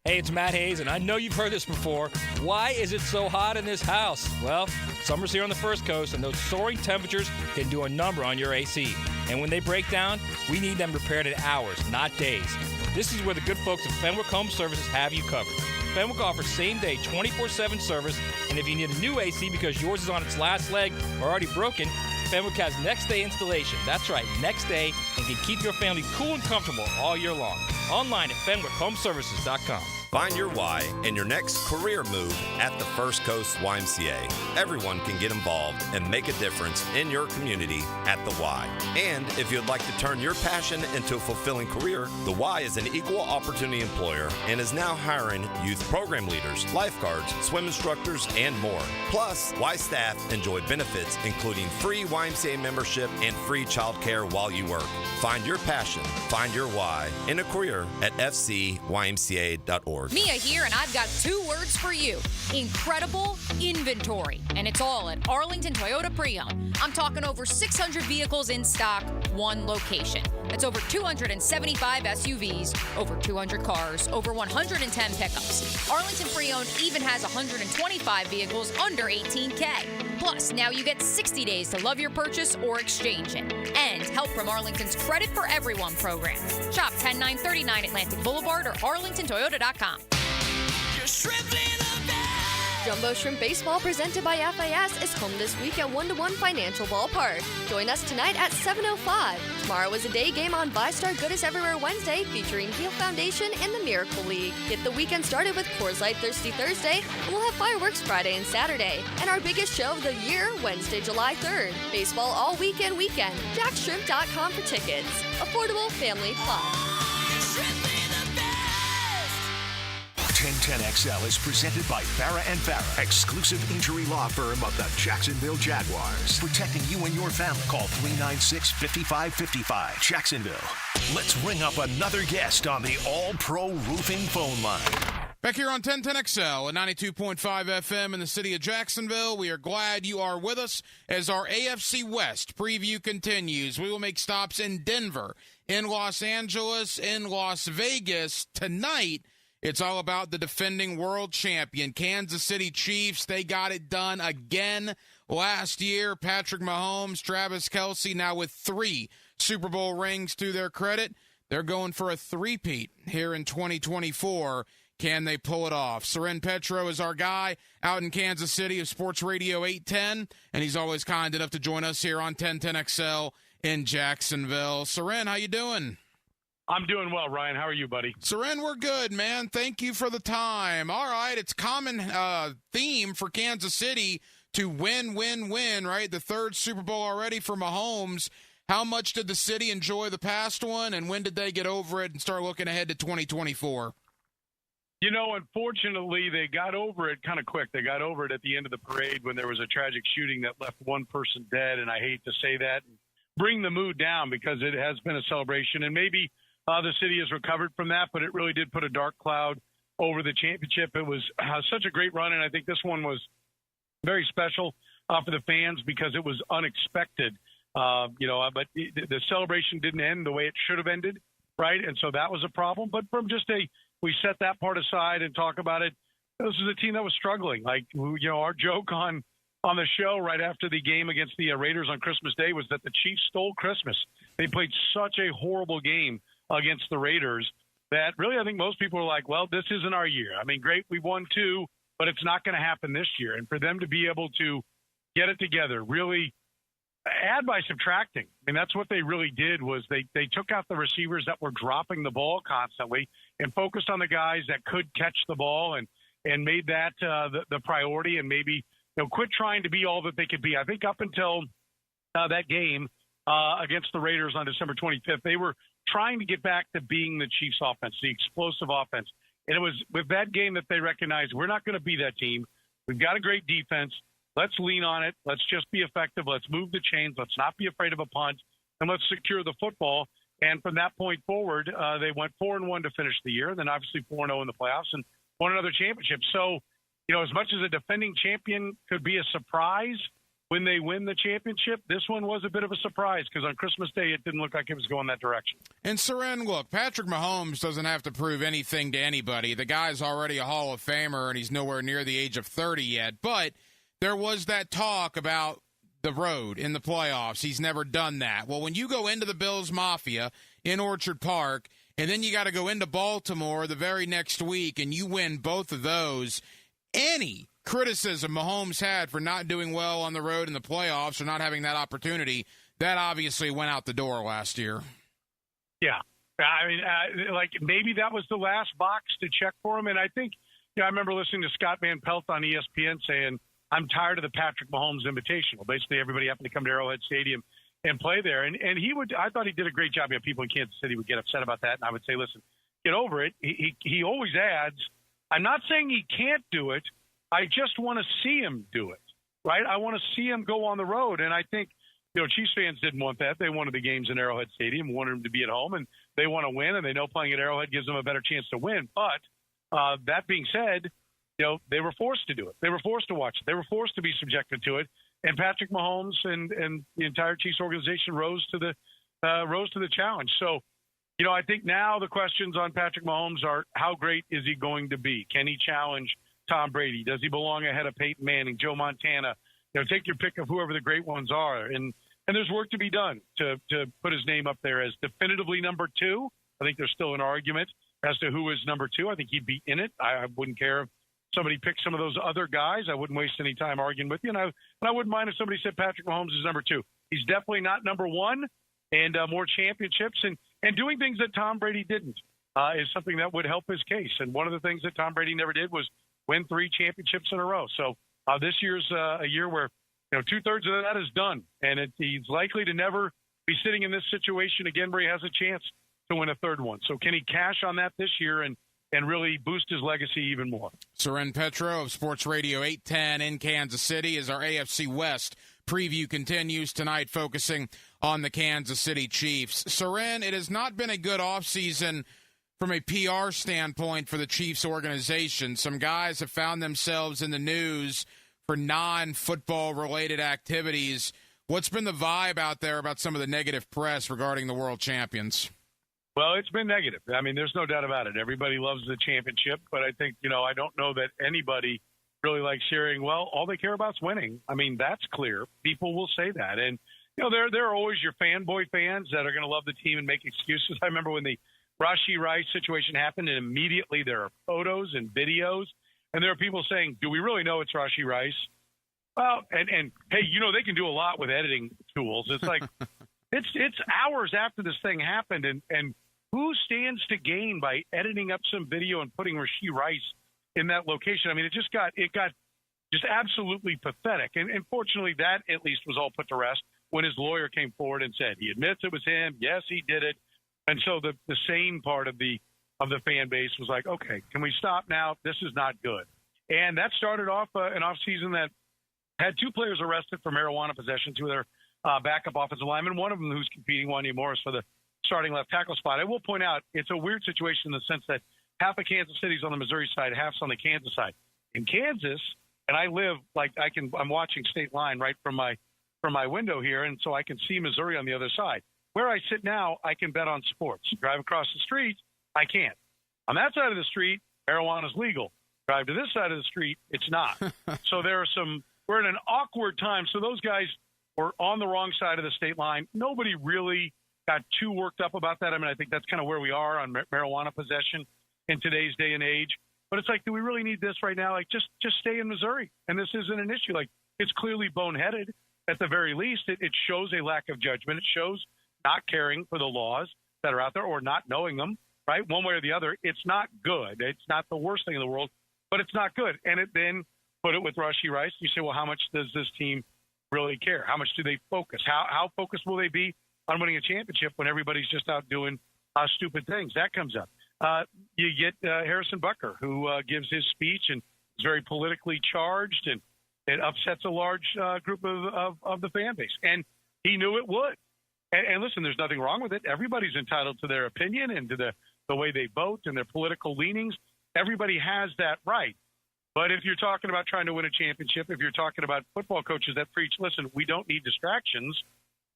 Hey, it's Matt Hayes, and I know you've heard this before. Why is it so hot in this house? Well, summer's here on the First Coast, and those soaring temperatures can do a number on your AC. And when they break down, we need them repaired in hours, not days. This is where the good folks at Fenwick Home Services have you covered. Fenwick offers same-day 24/7 service, and if you need a new AC because yours is on its last leg or already broken, Fenwick has next-day installation. That's right, next day, and can keep your family cool and comfortable all year long. Online at FenwickHomeservices.com. Find your why and your next career move at the First Coast YMCA. Everyone can get involved and make a difference in your community at the Y. And if you'd like to turn your passion into a fulfilling career, the Y is an equal opportunity employer and is now hiring youth program leaders, lifeguards, swim instructors, and more. Plus, Y staff enjoy benefits including free YMCA membership and free childcare while you work. Find your passion, find your why in a career at fcymca.org. Mia here, and I've got 2 words for you. Incredible inventory. And it's all at Arlington Toyota Pre-Owned. I'm talking over 600 vehicles in stock, one location. That's over 275 SUVs, over 200 cars, over 110 pickups. Arlington Pre-Owned even has 125 vehicles under $18K. Plus, now you get 60 days to love your purchase or exchange it. And help from Arlington's Credit for Everyone program. Shop 10939 Atlantic Boulevard or arlingtontoyota.com. Jumbo Shrimp Baseball presented by FIS is home this week at 1-to-1 Financial Ballpark. Join us tonight at 7:05. Tomorrow is a day game on VyStar Goodness Everywhere Wednesday featuring Heal Foundation and the Miracle League. Get the weekend started with Coors Light Thirsty Thursday, and we'll have fireworks Friday and Saturday. And our biggest show of the year, Wednesday, July 3rd. Baseball all weekend. JackShrimp.com for tickets. Affordable, family fun. 1010XL is presented by Farah & Farah, exclusive injury law firm of the Jacksonville Jaguars. Protecting you and your family. Call 396-5555. Jacksonville. Let's ring up another guest on the All-Pro Roofing phone line. Back here on 1010XL at 92.5 FM in the city of Jacksonville. We are glad you are with us as our AFC West preview continues. We will make stops in Denver, in Los Angeles, in Las Vegas. Tonight, it's all about the defending world champion, Kansas City Chiefs. They got it done again last year. Patrick Mahomes, Travis Kelce, now with 3 Super Bowl rings to their credit. They're going for a three-peat here in 2024. Can they pull it off? Soren Petro is our guy out in Kansas City of Sports Radio 810, and he's always kind enough to join us here on 1010XL in Jacksonville. Soren, how you doing? I'm doing well, Ryan. How are you, buddy? Soren, we're good, man. Thank you for the time. All right, it's common theme for Kansas City to win, right? The 3rd Super Bowl already for Mahomes. How much did the city enjoy the past one, and when did they get over it and start looking ahead to 2024? You know, unfortunately, they got over it kind of quick. They got over it at the end of the parade when there was a tragic shooting that left one person dead, and I hate to say that and bring the mood down because it has been a celebration, and maybe the city has recovered from that, but it really did put a dark cloud over the championship. It was such a great run, and I think this one was very special for the fans because it was unexpected. But the celebration didn't end the way it should have ended, right? And so that was a problem. But from just we set that part aside and talk about it. This is a team that was struggling. Like, our joke on the show right after the game against the Raiders on Christmas Day was that the Chiefs stole Christmas. They played such a horrible game against the Raiders that really I think most people are like, well, this isn't our year. I mean, great, we won 2, but it's not going to happen this year. And for them to be able to get it together, really add by subtracting. I mean, that's what they really did was they took out the receivers that were dropping the ball constantly and focused on the guys that could catch the ball and made that the priority and maybe quit trying to be all that they could be. I think up until that game against the Raiders on December 25th, they were trying to get back to being the Chiefs offense, the explosive offense. And it was with that game that they recognized we're not going to be that team. We've got a great defense. Let's lean on it. Let's just be effective. Let's move the chains. Let's not be afraid of a punt, and let's secure the football. And from that point forward, they went 4-1 to finish the year, and then obviously 4-0 in the playoffs and won another championship. So, as much as a defending champion could be a surprise when they win the championship, this one was a bit of a surprise because on Christmas Day, it didn't look like it was going that direction. And Soren, look, Patrick Mahomes doesn't have to prove anything to anybody. The guy's already a Hall of Famer, and he's nowhere near the age of 30 yet. But there was that talk about the road in the playoffs. He's never done that. Well, when you go into the Bills Mafia in Orchard Park, and then you got to go into Baltimore the very next week, and you win both of those, any criticism Mahomes had for not doing well on the road in the playoffs or not having that opportunity, that obviously went out the door last year. Yeah. I mean, maybe that was the last box to check for him. And I think, I remember listening to Scott Van Pelt on ESPN saying, I'm tired of the Patrick Mahomes Invitational. Basically, everybody happened to come to Arrowhead Stadium and play there. And I thought he did a great job. People in Kansas City would get upset about that. And I would say, listen, get over it. He always adds, I'm not saying he can't do it. I just want to see him do it, right? I want to see him go on the road. And I think, Chiefs fans didn't want that. They wanted the games in Arrowhead Stadium, wanted him to be at home, and they want to win, and they know playing at Arrowhead gives them a better chance to win. But that being said, they were forced to do it. They were forced to watch it. They were forced to be subjected to it. And Patrick Mahomes and the entire Chiefs organization rose to the challenge. So, I think now the questions on Patrick Mahomes are how great is he going to be? Can he challenge Tom Brady? Does he belong ahead of Peyton Manning, Joe Montana? Take your pick of whoever the great ones are. And there's work to be done to put his name up there as definitively number 2. I think there's still an argument as to who is number 2. I think he'd be in it. I wouldn't care if somebody picked some of those other guys. I wouldn't waste any time arguing with you. And I wouldn't mind if somebody said Patrick Mahomes is number 2. He's definitely not number 1. And more championships and doing things that Tom Brady didn't is something that would help his case. And one of the things that Tom Brady never did was win 3 championships in a row. So this year's a year where 2/3 of that is done, and he's likely to never be sitting in this situation again where he has a chance to win a 3rd one. So can he cash on that this year and really boost his legacy even more? Soren Petro of Sports Radio 810 in Kansas City as our AFC West preview continues tonight, focusing on the Kansas City Chiefs. Soren, it has not been a good offseason from a PR standpoint for the Chiefs organization. Some guys have found themselves in the news for non-football related activities. What's been the vibe out there about some of the negative press regarding the world champions? Well, it's been negative. I mean, there's no doubt about it. Everybody loves the championship, but I think, I don't know that anybody really likes hearing, well, all they care about is winning. I mean, that's clear. People will say that. And, there are always your fanboy fans that are going to love the team and make excuses. I remember when the Rashee Rice situation happened, and immediately there are photos and videos, and there are people saying, do we really know it's Rashee Rice? Well, and hey, they can do a lot with editing tools. It's like, it's hours after this thing happened, and who stands to gain by editing up some video and putting Rashee Rice in that location? I mean, it got just absolutely pathetic. And fortunately, that at least was all put to rest when his lawyer came forward and said he admits it was him. Yes, he did it. And so the sane part of the fan base was like, okay, can we stop now? This is not good. And that started off an offseason that had two players arrested for marijuana possession, two of their backup offensive linemen, one of them who's competing, Wanya Morris, for the starting left tackle spot. I will point out it's a weird situation in the sense that half of Kansas City's on the Missouri side, half's on the Kansas side. In Kansas, and I live I'm watching state line right from my window here, and so I can see Missouri on the other side. Where I sit now, I can bet on sports. Drive across the street, I can't. On that side of the street, marijuana is legal. Drive to this side of the street, it's not. So we're in an awkward time. So those guys were on the wrong side of the state line. Nobody really got too worked up about that. I mean, I think that's kind of where we are on marijuana possession in today's day and age. But it's like, do we really need this right now? Like, just stay in Missouri. And this isn't an issue. Like, it's clearly boneheaded. At the very least, it shows a lack of judgment. It shows not caring for the laws that are out there or not knowing them, right? One way or the other. It's not good. It's not the worst thing in the world, but it's not good. And then put it with Rashee Rice. You say, well, how much does this team really care? How much do they focus? How focused will they be on winning a championship when everybody's just out doing stupid things? That comes up. You get Harrison Butker, who gives his speech and is very politically charged, and it upsets a large group of the fan base. And he knew it would. And listen, there's nothing wrong with it. Everybody's entitled to their opinion and to the way they vote and their political leanings. Everybody has that right. But if you're talking about trying to win a championship, if you're talking about football coaches that preach, listen, we don't need distractions,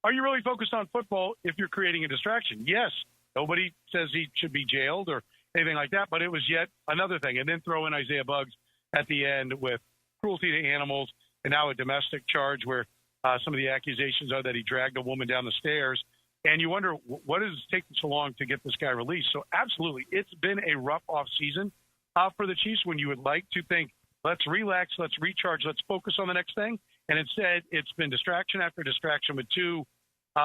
are you really focused on football if you're creating a distraction? Yes. Nobody says he should be jailed or anything like that, but it was yet another thing. And then throw in Isaiah Buggs at the end with cruelty to animals and now a domestic charge where some of the accusations are that he dragged a woman down the stairs. And you wonder, what is taking so long to get this guy released? So absolutely, it's been a rough off season for the Chiefs when you would like to think, let's relax, let's recharge, let's focus on the next thing. And instead, it's been distraction after distraction with two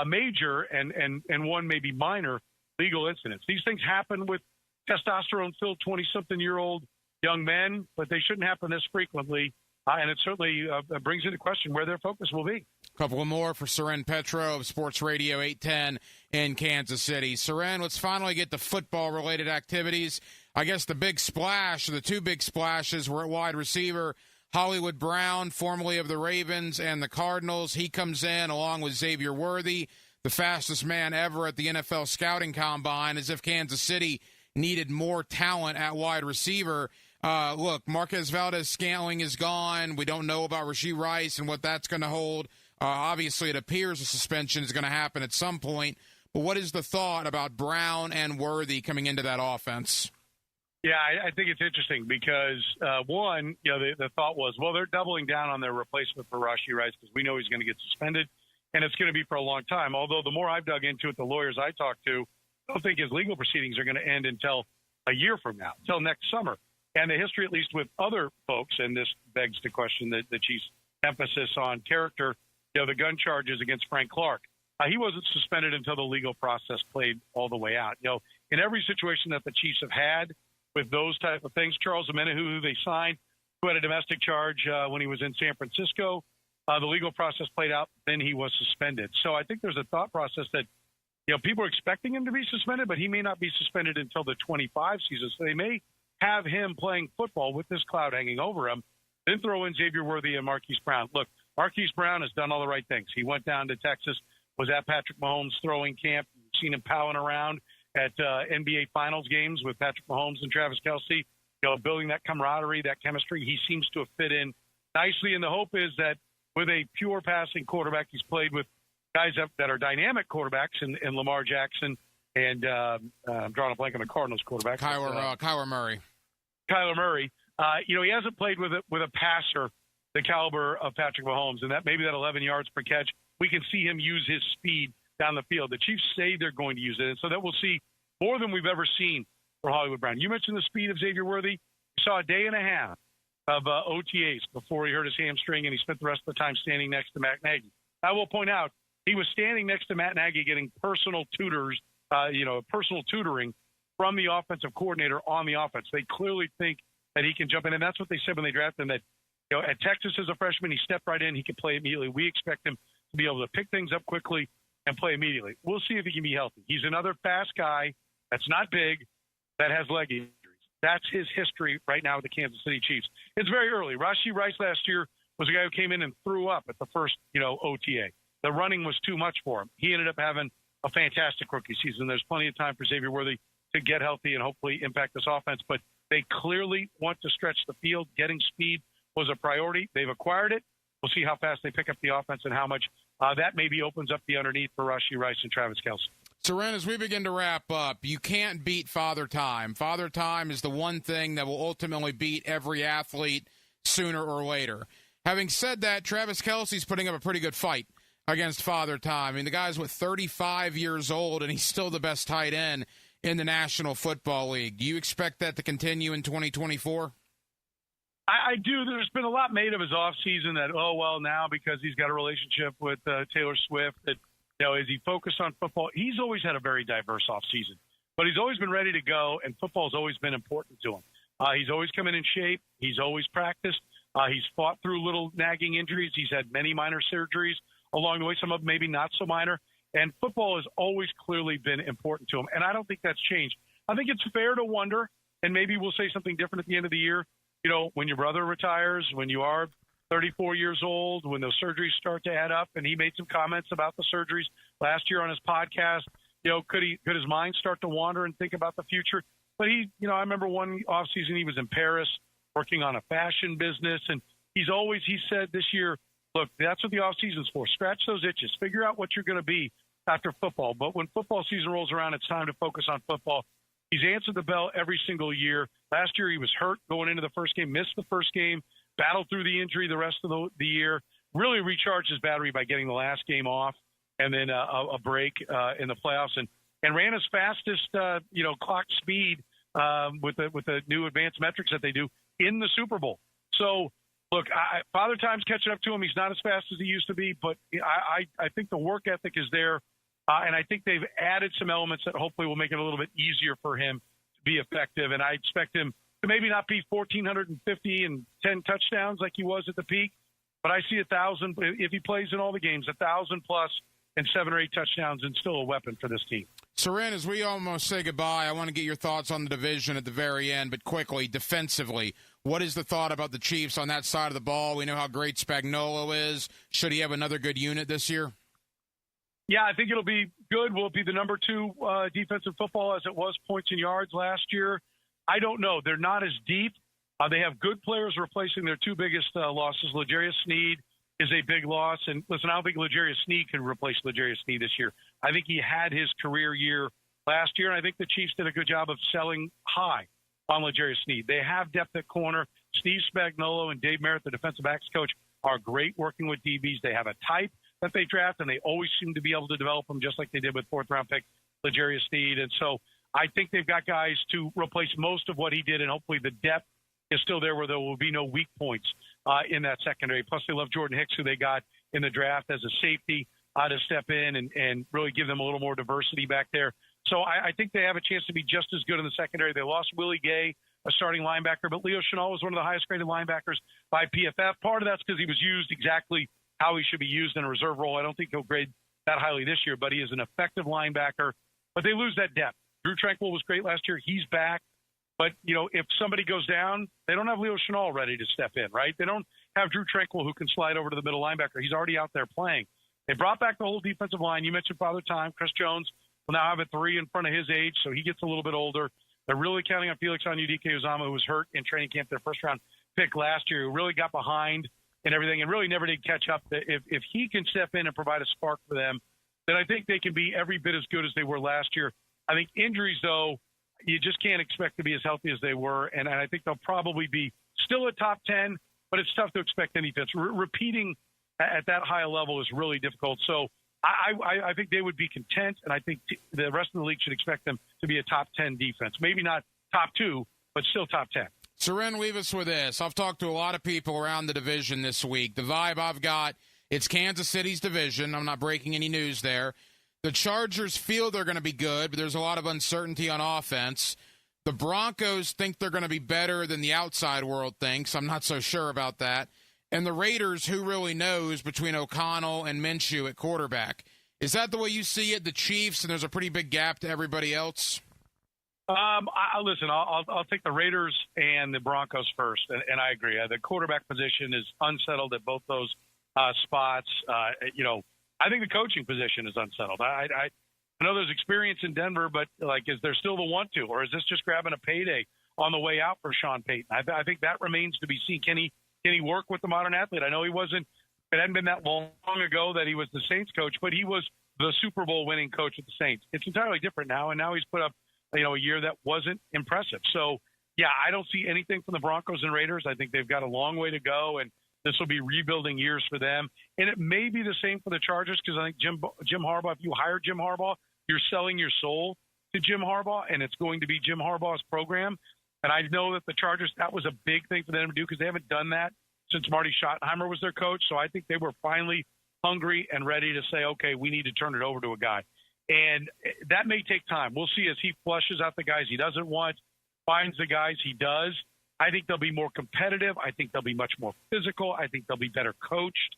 major and one maybe minor legal incidents. These things happen with testosterone-filled 20-something-year-old young men, but they shouldn't happen this frequently. And it certainly brings into question where their focus will be. A couple of more for Seren Petro of Sports Radio 810 in Kansas City. Seren, let's finally get to football-related activities. I guess the big splash, the two big splashes were at wide receiver. Hollywood Brown, formerly of the Ravens and the Cardinals, he comes in along with Xavier Worthy, the fastest man ever at the NFL scouting combine, as if Kansas City needed more talent at wide receiver. Look, Marquez Valdez-Scantling is gone. We don't know about Rashee Rice and what that's going to hold. Obviously, it appears a suspension is going to happen at some point. But what is the thought about Brown and Worthy coming into that offense? Yeah, I think it's interesting because, one, the thought was, well, they're doubling down on their replacement for Rashee Rice because we know he's going to get suspended, and it's going to be for a long time. Although the more I've dug into it, the lawyers I talked to don't think his legal proceedings are going to end until a year from now, until next summer. And the history, at least with other folks, and this begs to question the Chiefs' emphasis on character, the gun charges against Frank Clark. He wasn't suspended until the legal process played all the way out. In every situation that the Chiefs have had with those type of things, Charles Omenihu, who they signed, who had a domestic charge when he was in San Francisco, the legal process played out, then he was suspended. So I think there's a thought process that, people are expecting him to be suspended, but he may not be suspended until the 25 season. So they may have him playing football with this cloud hanging over him, then throw in Xavier Worthy and Marquise Brown. Look, Marquise Brown has done all the right things. He went down to Texas, was at Patrick Mahomes' throwing camp, seen him powing around, at NBA Finals games with Patrick Mahomes and Travis Kelce, building that camaraderie, that chemistry. He seems to have fit in nicely, and the hope is that with a pure passing quarterback, he's played with guys that are dynamic quarterbacks in Lamar Jackson and I'm drawing a blank on the Cardinals quarterback. Kyler Murray. Kyler Murray. He hasn't played with a passer the caliber of Patrick Mahomes, and that maybe that 11 yards per catch, we can see him use his speed down the field. The Chiefs say they're going to use it, and so that we'll see more than we've ever seen for Hollywood Brown. You mentioned the speed of Xavier Worthy. You saw a day and a half of OTAs before he hurt his hamstring, and he spent the rest of the time standing next to Matt Nagy. I will point out, he was standing next to Matt Nagy getting personal tutoring from the offensive coordinator on the offense. They clearly think that he can jump in, and that's what they said when they drafted him, that at Texas as a freshman, he stepped right in. He could play immediately. We expect him to be able to pick things up quickly and play immediately. We'll see if he can be healthy. He's another fast guy that's not big, that has leg injuries. That's his history right now with the Kansas City Chiefs. It's very early. Rashee Rice last year was a guy who came in and threw up at the first, OTA. The running was too much for him. He ended up having a fantastic rookie season. There's plenty of time for Xavier Worthy to get healthy and hopefully impact this offense. But they clearly want to stretch the field. Getting speed was a priority. They've acquired it. We'll see how fast they pick up the offense and how much that maybe opens up the underneath for Rashee Rice and Travis Kelce. Soren, as we begin to wrap up, you can't beat Father Time. Father Time is the one thing that will ultimately beat every athlete sooner or later. Having said that, Travis Kelce's putting up a pretty good fight against Father Time. I mean, the guy's, 35 years old, and he's still the best tight end in the National Football League. Do you expect that to continue in 2024? I do. There's been a lot made of his offseason that, now because he's got a relationship with Taylor Swift, that, is he focused on football? He's always had a very diverse offseason, but he's always been ready to go, and football's always been important to him. He's always come in shape. He's always practiced. He's fought through little nagging injuries. He's had many minor surgeries along the way, some of them maybe not so minor. And football has always clearly been important to him, and I don't think that's changed. I think it's fair to wonder, and maybe we'll say something different at the end of the year, when your brother retires, when you are 34 years old, when those surgeries start to add up, and he made some comments about the surgeries last year on his podcast, could his mind start to wander and think about the future? But I remember one offseason he was in Paris working on a fashion business, and he said this year, look, that's what the offseason's for. Scratch those itches. Figure out what you're going to be after football. But when football season rolls around, it's time to focus on football. He's answered the bell every single year. Last year he was hurt going into the first game, missed the first game, battled through the injury the rest of the year, really recharged his battery by getting the last game off and then a break in the playoffs and ran his fastest, clock speed with the new advanced metrics that they do in the Super Bowl. So, look, Father Time's catching up to him. He's not as fast as he used to be, but I think the work ethic is there, and I think they've added some elements that hopefully will make it a little bit easier for him to be effective, and I expect him to maybe not be 1,450 and 10 touchdowns like he was at the peak, but I see 1,000 if he plays in all the games, 1,000 plus and 7 or 8 touchdowns, and still a weapon for this team. Soren, as we almost say goodbye, I want to get your thoughts on the division at the very end, but quickly, defensively, what is the thought about the Chiefs on that side of the ball? We know how great Spagnuolo is. Should he have another good unit this year? Yeah, I think it'll be good. Will it be the number 2 defensive football as it was points and yards last year? I don't know. They're not as deep. They have good players replacing their 2 biggest losses. L'Jarius Sneed is a big loss. And listen, I don't think L'Jarius Sneed can replace L'Jarius Sneed this year. I think he had his career year last year, and I think the Chiefs did a good job of selling high on L'Jarius Sneed. They have depth at corner. Steve Spagnuolo and Dave Merritt, the defensive backs coach, are great working with DBs. They have a type that they draft, and they always seem to be able to develop them just like they did with 4th-round pick L'Jarius Sneed. And so I think they've got guys to replace most of what he did, and hopefully the depth is still there where there will be no weak points in that secondary. Plus, they love Jordan Hicks, who they got in the draft as a safety to step in and really give them a little more diversity back there. So I think they have a chance to be just as good in the secondary. They lost Willie Gay, a starting linebacker, but Leo Chenal was one of the highest-graded linebackers by PFF. Part of that's because he was used exactly how he should be used in a reserve role. I don't think he'll grade that highly this year, but he is an effective linebacker. But they lose that depth. Drew Tranquill was great last year. He's back. But, if somebody goes down, they don't have Leo Chenal ready to step in, right? They don't have Drew Tranquill who can slide over to the middle linebacker. He's already out there playing. They brought back the whole defensive line. You mentioned Father Time, Chris Jones, will now have a 3 in front of his age, so he gets a little bit older. They're really counting on Felix Onyeudike-Uzomah, who was hurt in training camp, their first-round pick last year, who really got behind and everything and really never did catch up. If he can step in and provide a spark for them, then I think they can be every bit as good as they were last year. I think injuries, though, you just can't expect to be as healthy as they were, and I think they'll probably be still a top 10, but it's tough to expect any defense. Repeating at that high a level is really difficult. So I think they would be content, and I think the rest of the league should expect them to be a top 10 defense. Maybe not top 2, but still top 10. Seren, leave us with this. I've talked to a lot of people around the division this week. The vibe I've got, it's Kansas City's division. I'm not breaking any news there. The Chargers feel they're going to be good, but there's a lot of uncertainty on offense. The Broncos think they're going to be better than the outside world thinks. I'm not so sure about that. And the Raiders, who really knows between O'Connell and Minshew at quarterback. Is that the way you see it, the Chiefs, and there's a pretty big gap to everybody else? Listen, I'll take the Raiders and the Broncos first, and I agree. The quarterback position is unsettled at both those spots. I think the coaching position is unsettled. I know there's experience in Denver, but is there still the want to, or is this just grabbing a payday on the way out for Sean Payton? I think that remains to be seen. Can he work with the modern athlete? I know it hadn't been that long ago that he was the Saints coach, but he was the Super Bowl winning coach with the Saints. It's entirely different now, and now he's put up a year that wasn't impressive. So, yeah, I don't see anything from the Broncos and Raiders. I think they've got a long way to go, and this will be rebuilding years for them. And it may be the same for the Chargers because I think Jim Harbaugh, if you hire Jim Harbaugh, you're selling your soul to Jim Harbaugh, and it's going to be Jim Harbaugh's program. And I know that the Chargers, that was a big thing for them to do because they haven't done that since Marty Schottenheimer was their coach. So I think they were finally hungry and ready to say, okay, we need to turn it over to a guy. And that may take time. We'll see as he flushes out the guys he doesn't want, finds the guys he does. I think they'll be more competitive. I think they'll be much more physical. I think they'll be better coached.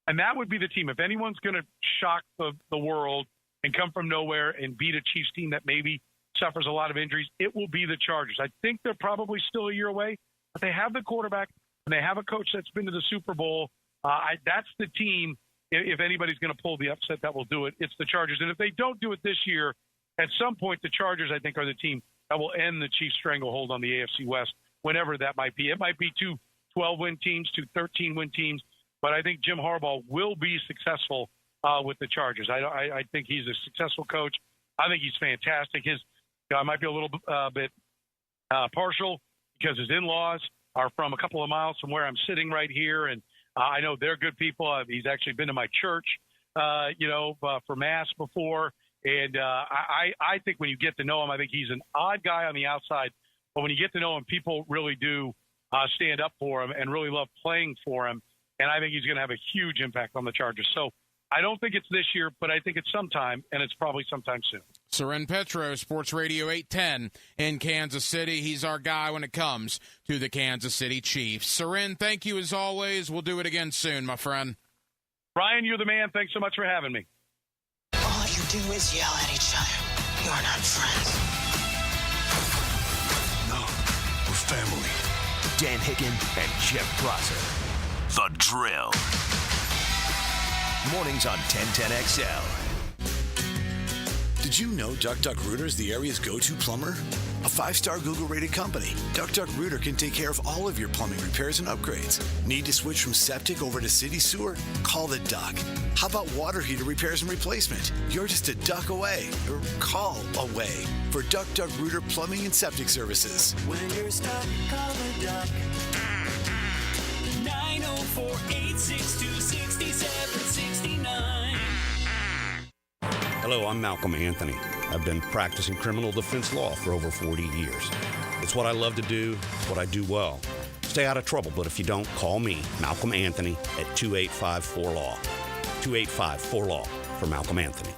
And that would be the team. If anyone's going to shock the world and come from nowhere and beat a Chiefs team that maybe suffers a lot of injuries, it will be the Chargers. I think they're probably still a year away, but they have the quarterback and they have a coach that's been to the Super Bowl. That's the team. If anybody's going to pull the upset that will do it, it's the Chargers. And if they don't do it this year, at some point, the Chargers, I think, are the team that will end the Chiefs' stranglehold on the AFC West, whenever that might be. It might be 2 12-win teams, 2 13-win teams, but I think Jim Harbaugh will be successful with the Chargers. I think he's a successful coach. I think he's fantastic. I might be a little bit partial because his in-laws are from a couple of miles from where I'm sitting right here, and I know they're good people. He's actually been to my church, for Mass before. And I think when you get to know him, I think he's an odd guy on the outside. But when you get to know him, people really do stand up for him and really love playing for him. And I think he's going to have a huge impact on the Chargers. So I don't think it's this year, but I think it's sometime, and it's probably sometime soon. Seren Petro, Sports Radio 810 in Kansas City. He's our guy when it comes to the Kansas City Chiefs. Seren, thank you as always. We'll do it again soon, my friend. Ryan, you're the man. Thanks so much for having me. All you do is yell at each other. You're not friends. No, we're family. Dan Hicken and Jeff Prosser. The Drill. Mornings on 1010XL. Did you know Duck Duck Rooter is the area's go-to plumber? A 5-star Google-rated company, Duck Duck Rooter can take care of all of your plumbing repairs and upgrades. Need to switch from septic over to city sewer? Call the Duck. How about water heater repairs and replacement? You're just a duck away, or call away, for Duck Duck Rooter Plumbing and Septic Services. When you're stuck, call the Duck. 904-862-6769. Hello, I'm Malcolm Anthony. I've been practicing criminal defense law for over 40 years. It's what I love to do. It's what I do well. Stay out of trouble, but if you don't, call me, Malcolm Anthony, at 2854-LAW. 2854-LAW for Malcolm Anthony.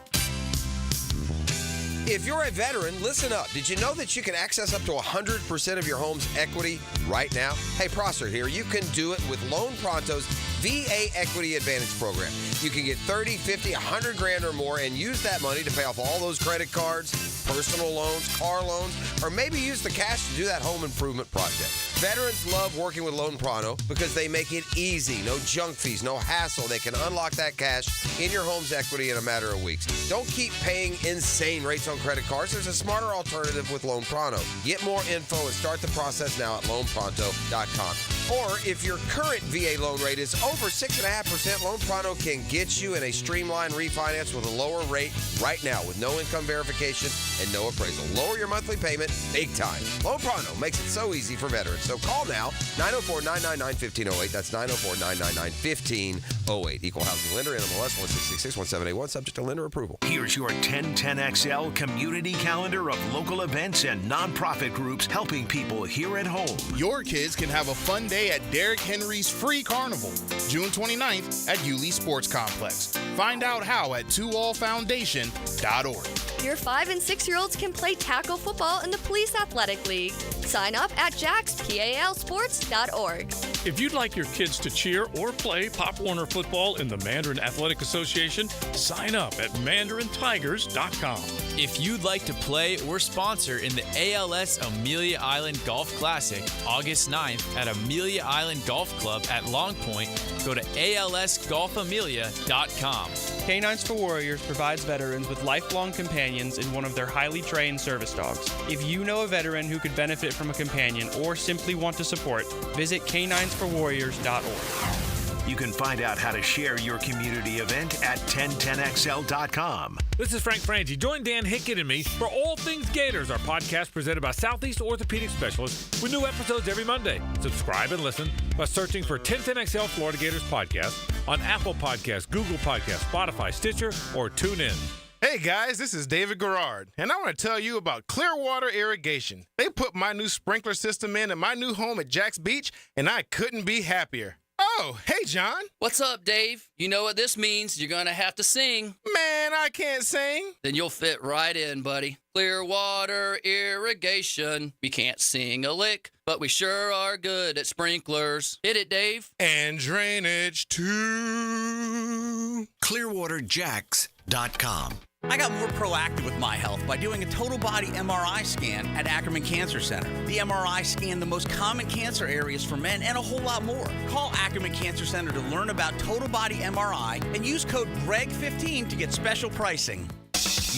If you're a veteran, listen up. Did you know that you can access up to 100% of your home's equity right now? Hey, Prosser here. You can do it with Loan Pronto's VA Equity Advantage program. You can get 30, 50, 100 grand or more and use that money to pay off all those credit cards, personal loans, car loans, or maybe use the cash to do that home improvement project. Veterans love working with Loan Pronto because they make it easy. No junk fees, no hassle. They can unlock that cash in your home's equity in a matter of weeks. Don't keep paying insane rates on credit cards. There's a smarter alternative with Loan Pronto. Get more info and start the process now at loanpronto.com. Or if your current VA loan rate is over 6.5%, Loan Pronto can get you in a streamlined refinance with a lower rate right now with no income verification and no appraisal. Lower your monthly payment big time. Loan Pronto makes it so easy for veterans. So call now, 904-999-1508. That's 904-999-1508. Equal housing lender, NMLS 16661, subject to lender approval. Here's your 1010XL community calendar of local events and nonprofit groups helping people here at home. Your kids can have a fun day at Derrick Henry's Free Carnival, June 29th at Yulee Sports Complex. Find out how at 2allfoundation.org. Your 5- and 6-year-olds can play tackle football in the Police Athletic League. Sign up at jaxpalsports.org. If you'd like your kids to cheer or play Pop Warner football in the Mandarin Athletic Association, sign up at mandarintigers.com. If you'd like to play or sponsor in the ALS Amelia Island Golf Classic, August 9th at Amelia Island Golf Club at Long Point, go to alsgolfamelia.com. Canines for Warriors provides veterans with lifelong companions in one of their highly trained service dogs. If you know a veteran who could benefit from a companion or simply want to support, visit caninesforwarriors.org. You can find out how to share your community event at 1010XL.com. This is Frank Frangie. Join Dan Hickett and me for All Things Gators, our podcast presented by Southeast Orthopedic Specialists with new episodes every Monday. Subscribe and listen by searching for 1010XL Florida Gators Podcast on Apple Podcasts, Google Podcasts, Spotify, Stitcher, or TuneIn. Hey guys, this is David Garrard, and I want to tell you about Clearwater Irrigation. They put my new sprinkler system in at my new home at Jax Beach, and I couldn't be happier. Oh, hey, John. What's up, Dave? You know what this means. You're going to have to sing. Man, I can't sing. Then you'll fit right in, buddy. Clearwater Irrigation. We can't sing a lick, but we sure are good at sprinklers. Hit it, Dave. And drainage, too. ClearwaterJax.com. I got more proactive with my health by doing a total body MRI scan at Ackerman Cancer Center. The MRI scanned the most common cancer areas for men and a whole lot more. Call Ackerman Cancer Center to learn about total body MRI and use code GREG15 to get special pricing.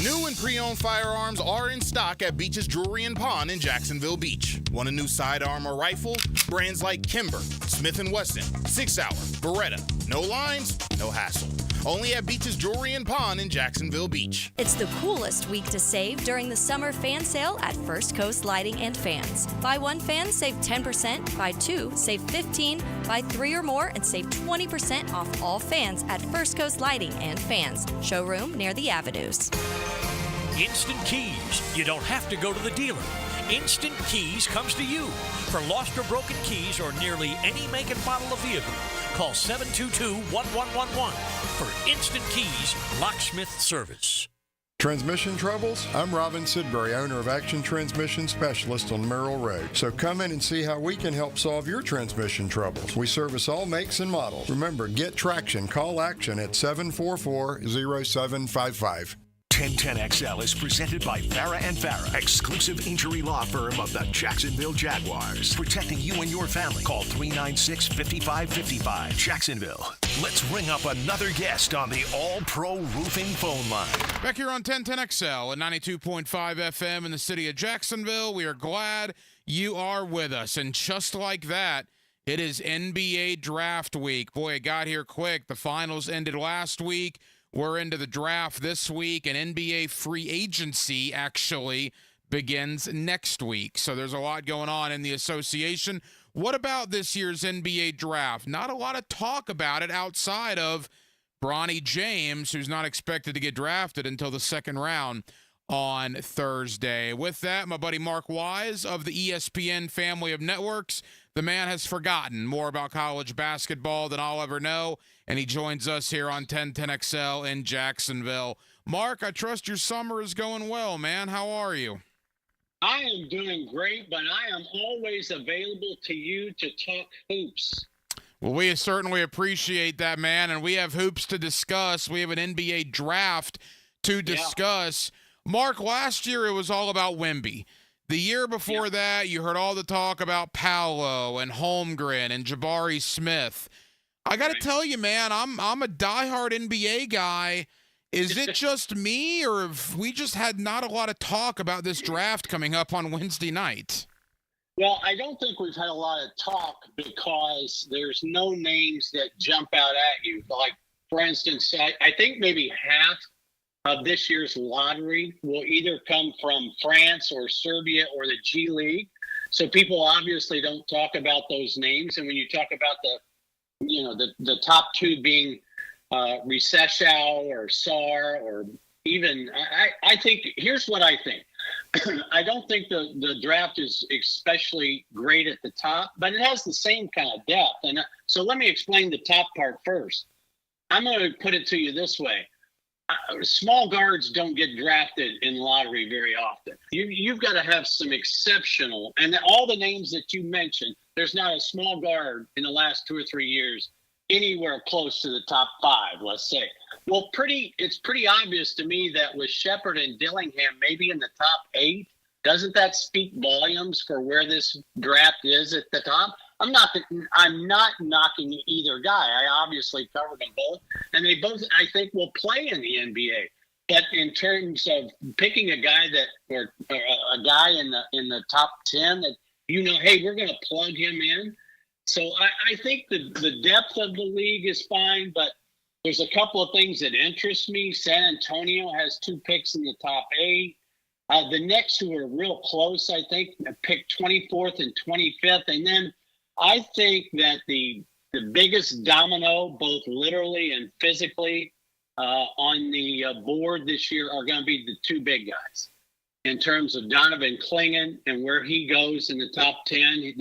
New and pre-owned firearms are in stock at Beach's Jewelry and Pawn in Jacksonville Beach. Want a new sidearm or rifle? Brands like Kimber, Smith & Wesson, 6 Hour, Beretta. No lines, no hassle. Only at Beach's Jewelry and Pawn in Jacksonville Beach. It's the coolest week to save during the summer fan sale at First Coast Lighting and Fans. Buy one fan, save 10%. Buy two, save 15%. Buy 3 or more and save 20% off all fans at First Coast Lighting and Fans. Showroom near the Avenues. Instant Keys. You don't have to go to the dealer. Instant Keys comes to you. For lost or broken keys or nearly any make and model of vehicle, call 722-1111 for Instant Keys locksmith service. Transmission troubles? I'm Robin Sidbury, owner of Action Transmission Specialist on Merrill Road. So come in and see how we can help solve your transmission troubles. We service all makes and models. Remember, get traction. Call Action at 744-0755. 1010XL is presented by Farah & Farah, exclusive injury law firm of the Jacksonville Jaguars. Protecting you and your family. Call 396-5555. Jacksonville. Let's ring up another guest on the All-Pro Roofing phone line. Back here on 1010XL at 92.5 FM in the city of Jacksonville. We are glad you are with us. And just like that, it is NBA Draft Week. Boy, it got here quick. The finals ended last week. We're into the draft this week, and NBA free agency actually begins next week. So there's a lot going on in the association. What about this year's NBA draft? Not a lot of talk about it outside of Bronny James, who's not expected to get drafted until the second round on Thursday. With that, my buddy Mark Wise of the ESPN family of networks. The man has forgotten more about college basketball than I'll ever know, and he joins us here on 1010XL in Jacksonville. Mark, I trust your summer is going well, man. How are you? I am doing great, but I am always available to you to talk hoops. Well, we certainly appreciate that, man, and we have hoops to discuss. We have an NBA draft to discuss. Mark, last year it was all about Wemby. The year before that, you heard all the talk about Paolo and Holmgren and Jabari Smith. I got to tell you, man, I'm a diehard NBA guy. Is it just me, or have we just had not a lot of talk about this draft coming up on Wednesday night? Well, I don't think we've had a lot of talk because there's no names that jump out at you. Like, for instance, I think maybe half of this year's lottery will either come from France or Serbia or the G League. So people obviously don't talk about those names. And when you talk about the top two being Recession or Sar, or even, I think, here's what I think. I don't think the draft is especially great at the top, but it has the same kind of depth. And so let me explain the top part first. I'm going to put it to you this way. Small guards don't get drafted in lottery very often. You've got to have some exceptional, and all the names that you mentioned, there's not a small guard in the last 2 or 3 years anywhere close to the top 5, let's say. Well, it's pretty obvious to me that with Shepard and Dillingham maybe in the top 8, doesn't that speak volumes for where this draft is at the top? I'm not knocking either guy. I obviously covered them both, and they both, I think, will play in the NBA. But in terms of picking a guy or a guy in the top 10 that hey, we're going to plug him in. So I think the depth of the league is fine, but there's a couple of things that interest me. San Antonio has 2 picks in the top 8. The Knicks, who are real close, I think, picked 24th and 25th, and then I think that the biggest domino, both literally and physically, on the board this year are going to be the 2 big guys. In terms of Donovan Clingan and where he goes in the top 10,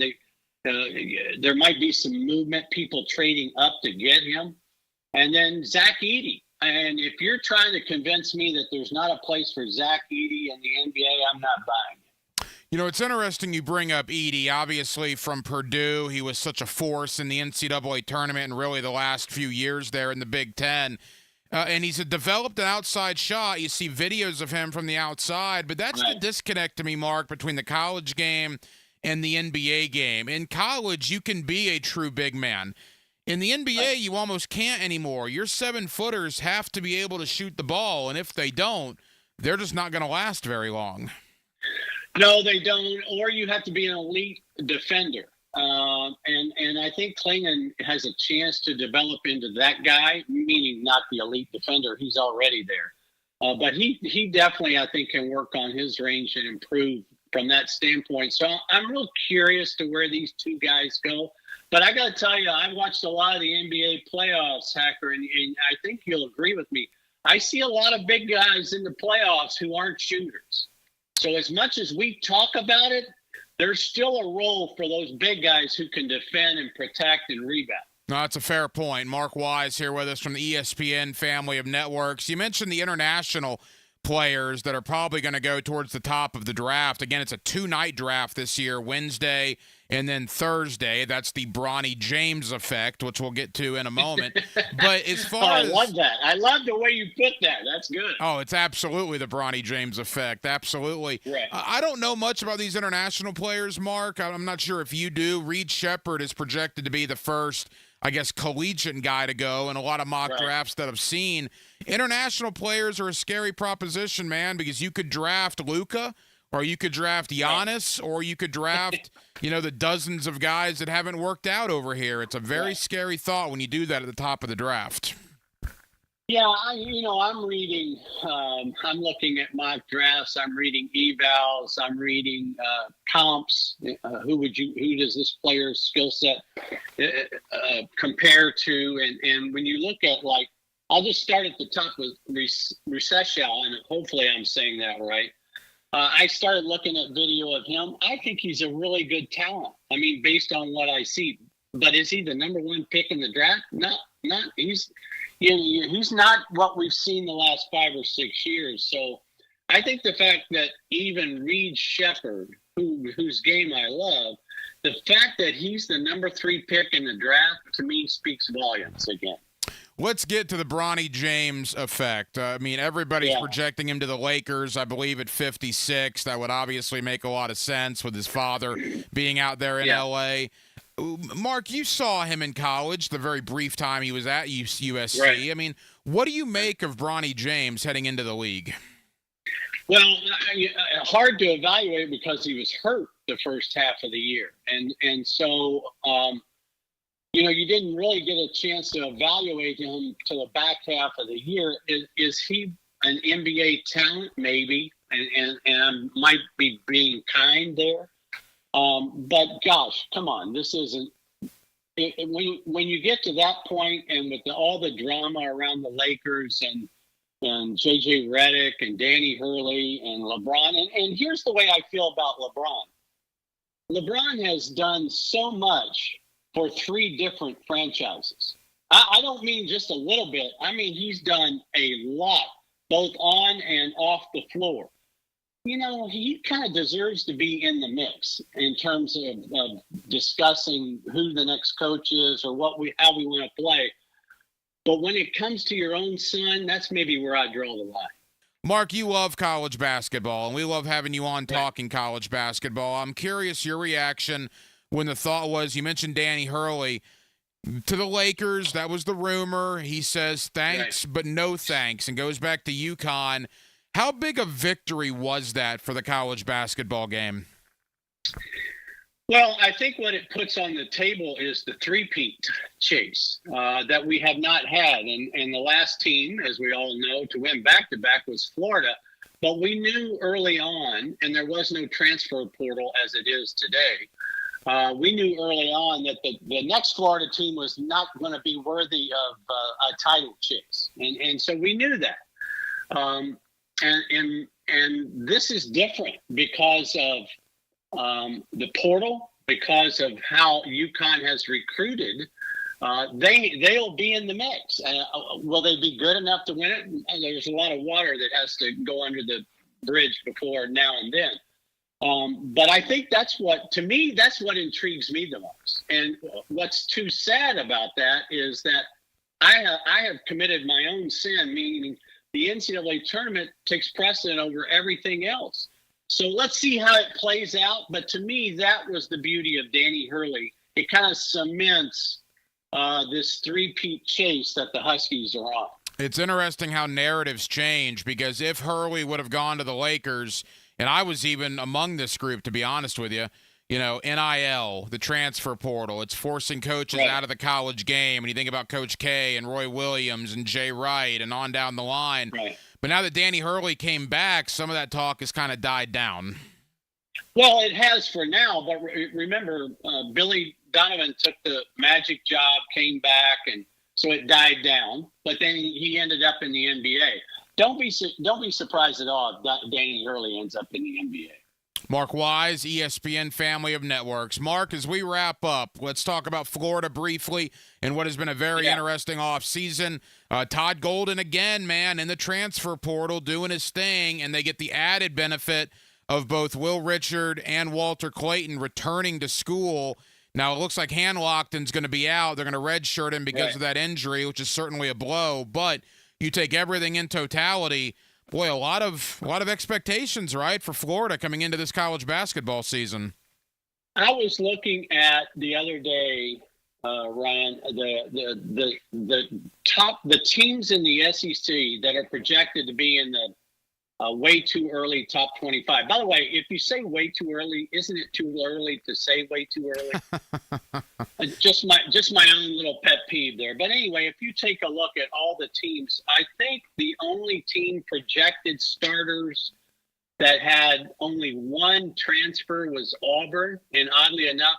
there might be some movement, people trading up to get him. And then Zach Edey. And if you're trying to convince me that there's not a place for Zach Edey in the NBA, I'm not buying it. It's interesting you bring up Edey. Obviously, from Purdue, he was such a force in the NCAA tournament and really the last few years there in the Big Ten. And he's developed an outside shot. You see videos of him from the outside, but that's the disconnect to me, Mark, between the college game and the NBA game. In college, you can be a true big man. In the NBA, you almost can't anymore. Your 7-footers have to be able to shoot the ball, and if they don't, they're just not going to last very long. No, they don't. Or you have to be an elite defender. And I think Clingan has a chance to develop into that guy, meaning not the elite defender. He's already there. But he definitely, I think, can work on his range and improve from that standpoint. So I'm real curious to where these 2 guys go. But I got to tell you, I've watched a lot of the NBA playoffs, Hacker, and I think you'll agree with me. I see a lot of big guys in the playoffs who aren't shooters. So as much as we talk about it, there's still a role for those big guys who can defend and protect and rebound. No, that's a fair point. Mark Wise here with us from the ESPN family of networks. You mentioned the international players that are probably going to go towards the top of the draft. Again, it's a 2-night draft this year, Wednesday and then Thursday. That's the Bronny James effect, which we'll get to in a moment. But as far as... I love that. I love the way you put that. That's good. Oh, it's absolutely the Bronny James effect. Absolutely. Right. I don't know much about these international players, Mark. I'm not sure if you do. Reed Sheppard is projected to be the first, I guess, collegiate guy to go in a lot of mock drafts that I've seen. International players are a scary proposition, man, because you could draft Luka, or you could draft Giannis, or you could draft, the dozens of guys that haven't worked out over here. It's a very scary thought when you do that at the top of the draft. Yeah, I'm reading, I'm looking at mock drafts, I'm reading evals, I'm reading comps. Who does this player's skill set compare to? And when you look at, I'll just start at the top with Recession, and hopefully I'm saying that right. I started looking at video of him. I think he's a really good talent. I mean, based on what I see. But is he the number 1 pick in the draft? No, not. He's not what we've seen the last 5 or 6 years. So I think the fact that even Reed Sheppard, whose game I love, the fact that he's the number 3 pick in the draft, to me, speaks volumes again. Let's get to the Bronny James effect. I mean, everybody's projecting him to the Lakers, I believe, at 56. That would obviously make a lot of sense with his father being out there in L.A. Mark, you saw him in college the very brief time he was at USC. Right. I mean, what do you make of Bronny James heading into the league? Well, hard to evaluate because he was hurt the first half of the year. And so you didn't really get a chance to evaluate him to the back half of the year. Is he an NBA talent? Maybe, and I might be being kind there. But gosh, come on, this isn't. When you get to that point, and with all the drama around the Lakers and JJ Redick and Danny Hurley and LeBron, and here's the way I feel about LeBron. LeBron has done so much for 3 different franchises. I don't mean just a little bit. I mean, he's done a lot, both on and off the floor. He kind of deserves to be in the mix in terms of discussing who the next coach is or how we want to play. But when it comes to your own son, that's maybe where I draw the line. Mark, you love college basketball, and we love having you on talking college basketball. I'm curious your reaction when the thought was, you mentioned Danny Hurley, to the Lakers. That was the rumor. He says thanks, but no thanks, and goes back to UConn. How big a victory was that for the college basketball game? Well, I think what it puts on the table is the three-peat chase that we have not had. And the last team, as we all know, to win back-to-back was Florida. But we knew early on, and there was no transfer portal as it is today, we knew early on that the next Florida team was not going to be worthy of a title chase. And so we knew that. And this is different because of the portal, because of how UConn has recruited. They'll be in the mix. Will they be good enough to win it? And there's a lot of water that has to go under the bridge before now and then. But I think that's what intrigues me the most. And what's too sad about that is that I have committed my own sin, meaning the NCAA tournament takes precedent over everything else. So let's see how it plays out. But to me, that was the beauty of Danny Hurley. It kind of cements this three-peat chase that the Huskies are on. It's interesting how narratives change, because if Hurley would have gone to the Lakers, and I was even among this group, to be honest with you, NIL, the transfer portal, it's forcing coaches out of the college game. And you think about Coach K and Roy Williams and Jay Wright and on down the line. Right. But now that Danny Hurley came back, some of that talk has kind of died down. Well, it has for now. But remember, Billy Donovan took the Magic job, came back, and so it died down. But then he ended up in the NBA. Don't be surprised at all if Danny Hurley ends up in the NBA. Mark Wise, ESPN family of networks. Mark, as we wrap up, let's talk about Florida briefly and what has been a very interesting offseason. Todd Golden again, man, in the transfer portal doing his thing, and they get the added benefit of both Will Richard and Walter Clayton returning to school. Now, it looks like Hanlockton's going to be out. They're going to redshirt him because of that injury, which is certainly a blow. But you take everything in totality, boy, a lot of expectations, right, for Florida coming into this college basketball season. I was looking at the other day, Ryan, the teams in the SEC that are projected to be in the way too early top 25. By the way, if you say way too early, isn't it too early to say way too early? just my own little pet peeve there. But anyway, if you take a look at all the teams, I think the only team projected starters that had only one transfer was Auburn. And oddly enough,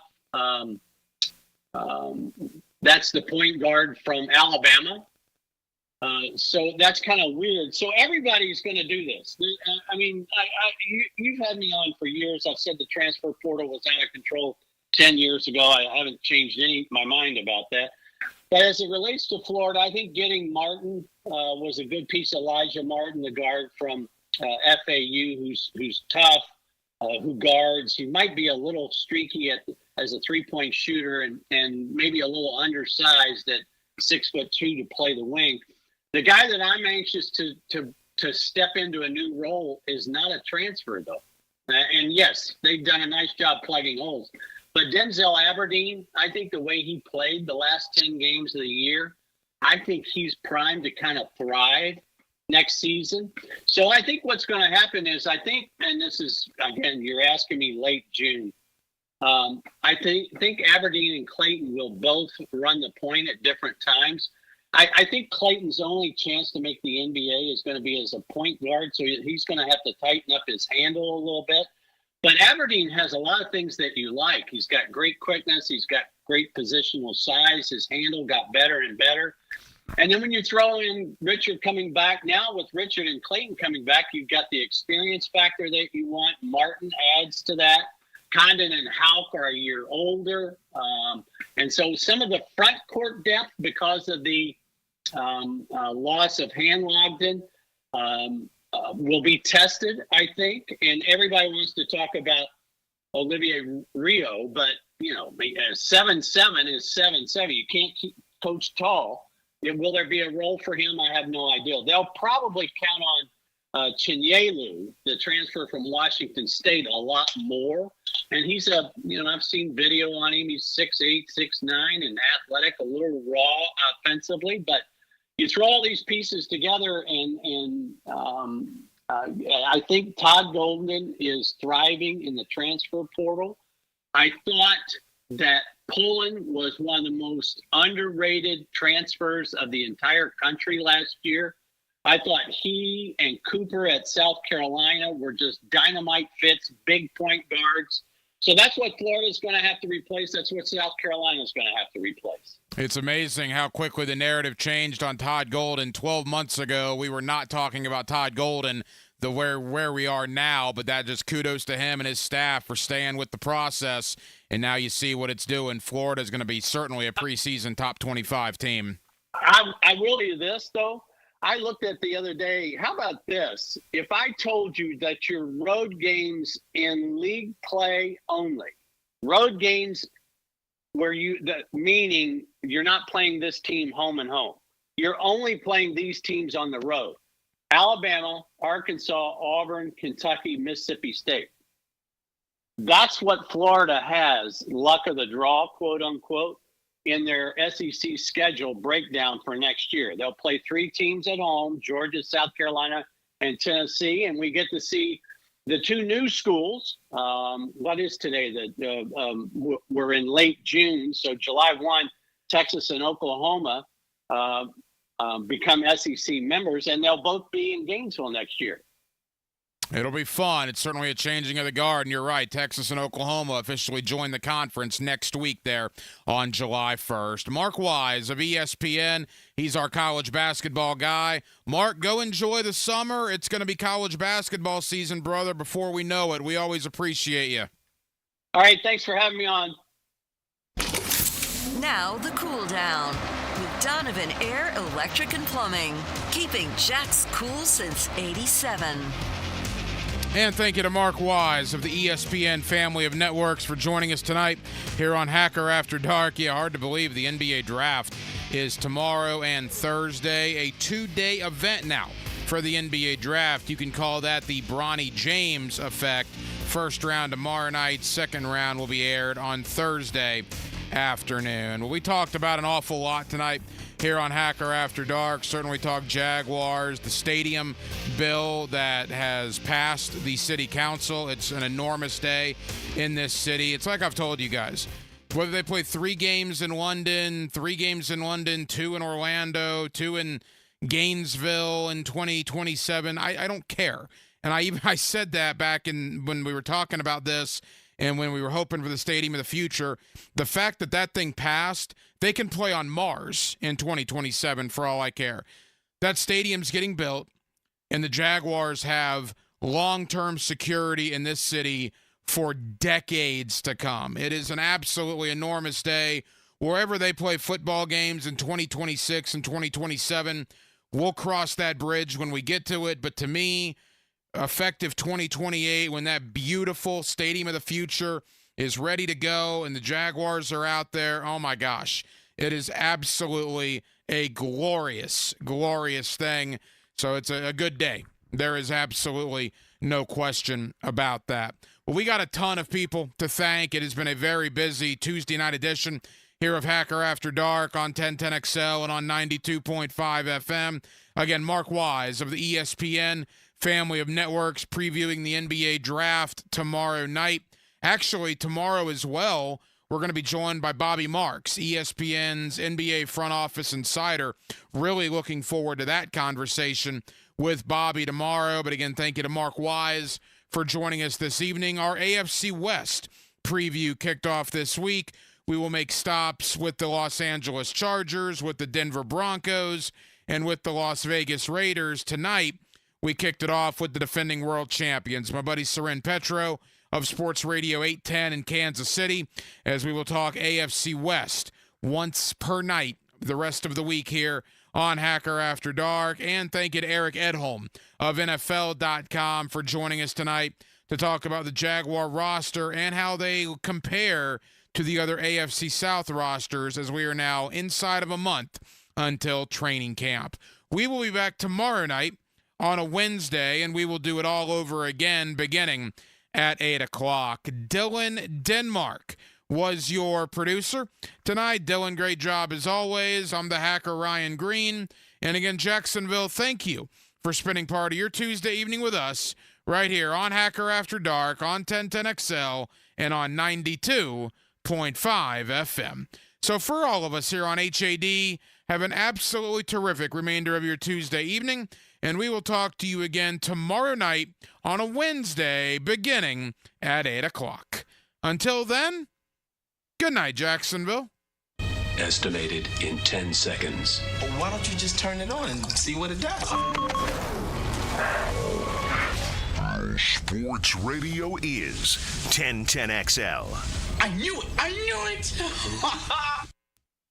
that's the point guard from Alabama. So that's kind of weird. So everybody's going to do this. I mean, you've had me on for years. I've said the transfer portal was out of control 10 years ago. I haven't changed my mind about that. But as it relates to Florida, I think getting Martin was a good piece. Elijah Martin, the guard from FAU, who's tough, who guards. He might be a little streaky as a three-point shooter and maybe a little undersized 6'2" to play the wing. The guy that I'm anxious to step into a new role is not a transfer, though. And yes, they've done a nice job plugging holes. But Denzel Aberdeen, I think the way he played the last 10 games of the year, I think he's primed to kind of thrive next season. So I think what's going to happen is and this is, again, you're asking me late June. I think Aberdeen and Clayton will both run the point at different times. I think Clayton's only chance to make the NBA is going to be as a point guard, so he's going to have to tighten up his handle a little bit. But Aberdeen has a lot of things that you like. He's got great quickness. He's got great positional size. His handle got better and better. And then when you throw in Richard coming back, now with Richard and Clayton coming back, you've got the experience factor that you want. Martin adds to that. Condon and Houck are a year older. And so some of the front court depth, because of the loss of Hanlogden, will be tested, I think. And everybody wants to talk about Olivier Rio, but, 7'7" is 7'7". You can't keep Coach tall. Will there be a role for him? I have no idea. They'll probably count on Chinyelu, the transfer from Washington State, a lot more. And he's I've seen video on him. He's 6'8", 6'9", and athletic, a little raw offensively. But you throw all these pieces together, and I think Todd Golden is thriving in the transfer portal. I thought that Poland was one of the most underrated transfers of the entire country last year. I thought he and Cooper at South Carolina were just dynamite fits, big point guards. So that's what Florida's going to have to replace. That's what South Carolina's going to have to replace. It's amazing how quickly the narrative changed on Todd Golden. 12 months ago, we were not talking about Todd Golden, where we are now, but that just kudos to him and his staff for staying with the process. And now you see what it's doing. Florida's going to be certainly a preseason top 25 team. I will do this, though. I looked at the other day, how about this? If I told you that your road games in league play only, road games meaning you're not playing this team home and home. You're only playing these teams on the road. Alabama, Arkansas, Auburn, Kentucky, Mississippi State. That's what Florida has, luck of the draw, quote unquote, in their SEC schedule breakdown for next year. They'll play 3 teams at home, Georgia, South Carolina, and Tennessee, and we get to see the 2 new schools. What is today? We're in late June, so July 1, Texas and Oklahoma become SEC members, and they'll both be in Gainesville next year. It'll be fun. It's certainly a changing of the guard, and you're right. Texas and Oklahoma officially join the conference next week there on July 1st. Mark Wise of ESPN, he's our college basketball guy. Mark, go enjoy the summer. It's going to be college basketball season, brother, before we know it. We always appreciate you. All right, thanks for having me on. Now the cool down with Donovan Air Electric and Plumbing, keeping Jack's cool since '87. And thank you to Mark Wise of the ESPN family of networks for joining us tonight here on Hacker After Dark. Yeah, hard to believe the NBA draft is tomorrow and Thursday, a 2-day event now for the NBA draft. You can call that the Bronny James effect. First round tomorrow night, second round will be aired on Thursday afternoon. Well, we talked about an awful lot tonight here on Hacker After Dark. Certainly talked Jaguars, the stadium bill that has passed the city council. It's an enormous day in this city. It's like I've told you guys, whether they play 3 games in London, 2 in Orlando, 2 in Gainesville in 2027, I don't care. And I said that back when we were talking about this and when we were hoping for the stadium of the future. The fact that that thing passed, they can play on Mars in 2027 for all I care. That stadium's getting built, and the Jaguars have long-term security in this city for decades to come. It is an absolutely enormous day. Wherever they play football games in 2026 and 2027, we'll cross that bridge when we get to it. But to me, effective 2028, when that beautiful stadium of the future is ready to go and the Jaguars are out there, oh my gosh. It is absolutely a glorious, glorious thing. So it's a good day. There is absolutely no question about that. Well, we got a ton of people to thank. It has been a very busy Tuesday night edition here of Hacker After Dark on 1010XL and on 92.5 FM. Again, Mark Wise of the ESPN family of networks previewing the NBA draft tomorrow night. Actually, tomorrow as well, we're going to be joined by Bobby Marks, ESPN's NBA front office insider. Really looking forward to that conversation with Bobby tomorrow. But again, thank you to Mark Wise for joining us this evening. Our AFC West preview kicked off this week. We will make stops with the Los Angeles Chargers, with the Denver Broncos, and with the Las Vegas Raiders. Tonight, we kicked it off with the defending world champions, my buddy Seren Petro of Sports Radio 810 in Kansas City, as we will talk AFC West once per night the rest of the week here on Hacker After Dark. And thank you to Eric Edholm of NFL.com for joining us tonight to talk about the Jaguar roster and how they compare to the other AFC South rosters, as we are now inside of a month until training camp. We will be back tomorrow night on a Wednesday, and we will do it all over again beginning at 8 o'clock. Dylan Denmark was your producer tonight. Dylan, great job as always. I'm the hacker, Ryan Green. And again, Jacksonville, thank you for spending part of your Tuesday evening with us right here on Hacker After Dark on 1010XL and on 92.5 FM. So for all of us here on HAD, have an absolutely terrific remainder of your Tuesday evening. And we will talk to you again tomorrow night on a Wednesday beginning at 8 o'clock. Until then, good night, Jacksonville. Estimated in 10 seconds. Well, why don't you just turn it on and see what it does? Sports Radio is 1010XL. I knew it.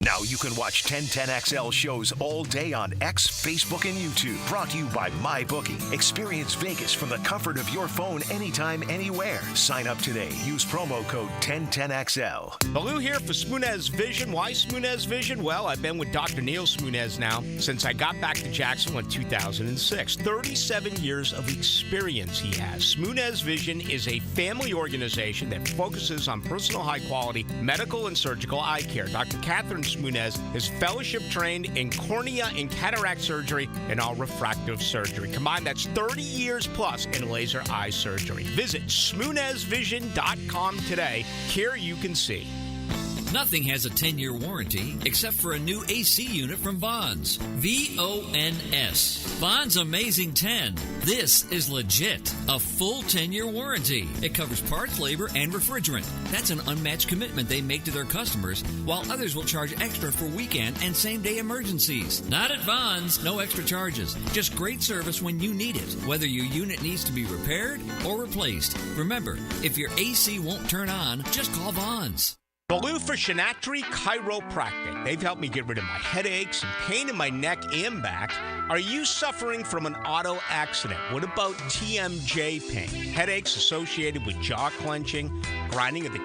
Now you can watch 1010XL shows all day on X, Facebook, and YouTube. Brought to you by MyBookie. Experience Vegas from the comfort of your phone anytime, anywhere. Sign up today. Use promo code 1010XL. Baloo here for Smunez Vision. Why Smunez Vision? Well, I've been with Dr. Neil Smunez now since I got back to Jacksonville in 2006. 37 years of experience he has. Smunez Vision is a family organization that focuses on personal high-quality medical and surgical eye care. Dr. Catherine Smunez is fellowship trained in cornea and cataract surgery and all refractive surgery. Combined, that's 30 years plus in laser eye surgery. Visit SmunezVision.com today. Here you can see. Nothing has a 10-year warranty except for a new AC unit from Vons. V-O-N-S. Vons Amazing 10. This is legit. A full 10-year warranty. It covers parts, labor, and refrigerant. That's an unmatched commitment they make to their customers, while others will charge extra for weekend and same-day emergencies. Not at Vons. No extra charges. Just great service when you need it, whether your unit needs to be repaired or replaced. Remember, if your AC won't turn on, just call Vons. Baloo for Shinatri Chiropractic. They've helped me get rid of my headaches and pain in my neck and back. Are you suffering from an auto accident? What about TMJ pain? Headaches associated with jaw clenching, grinding of the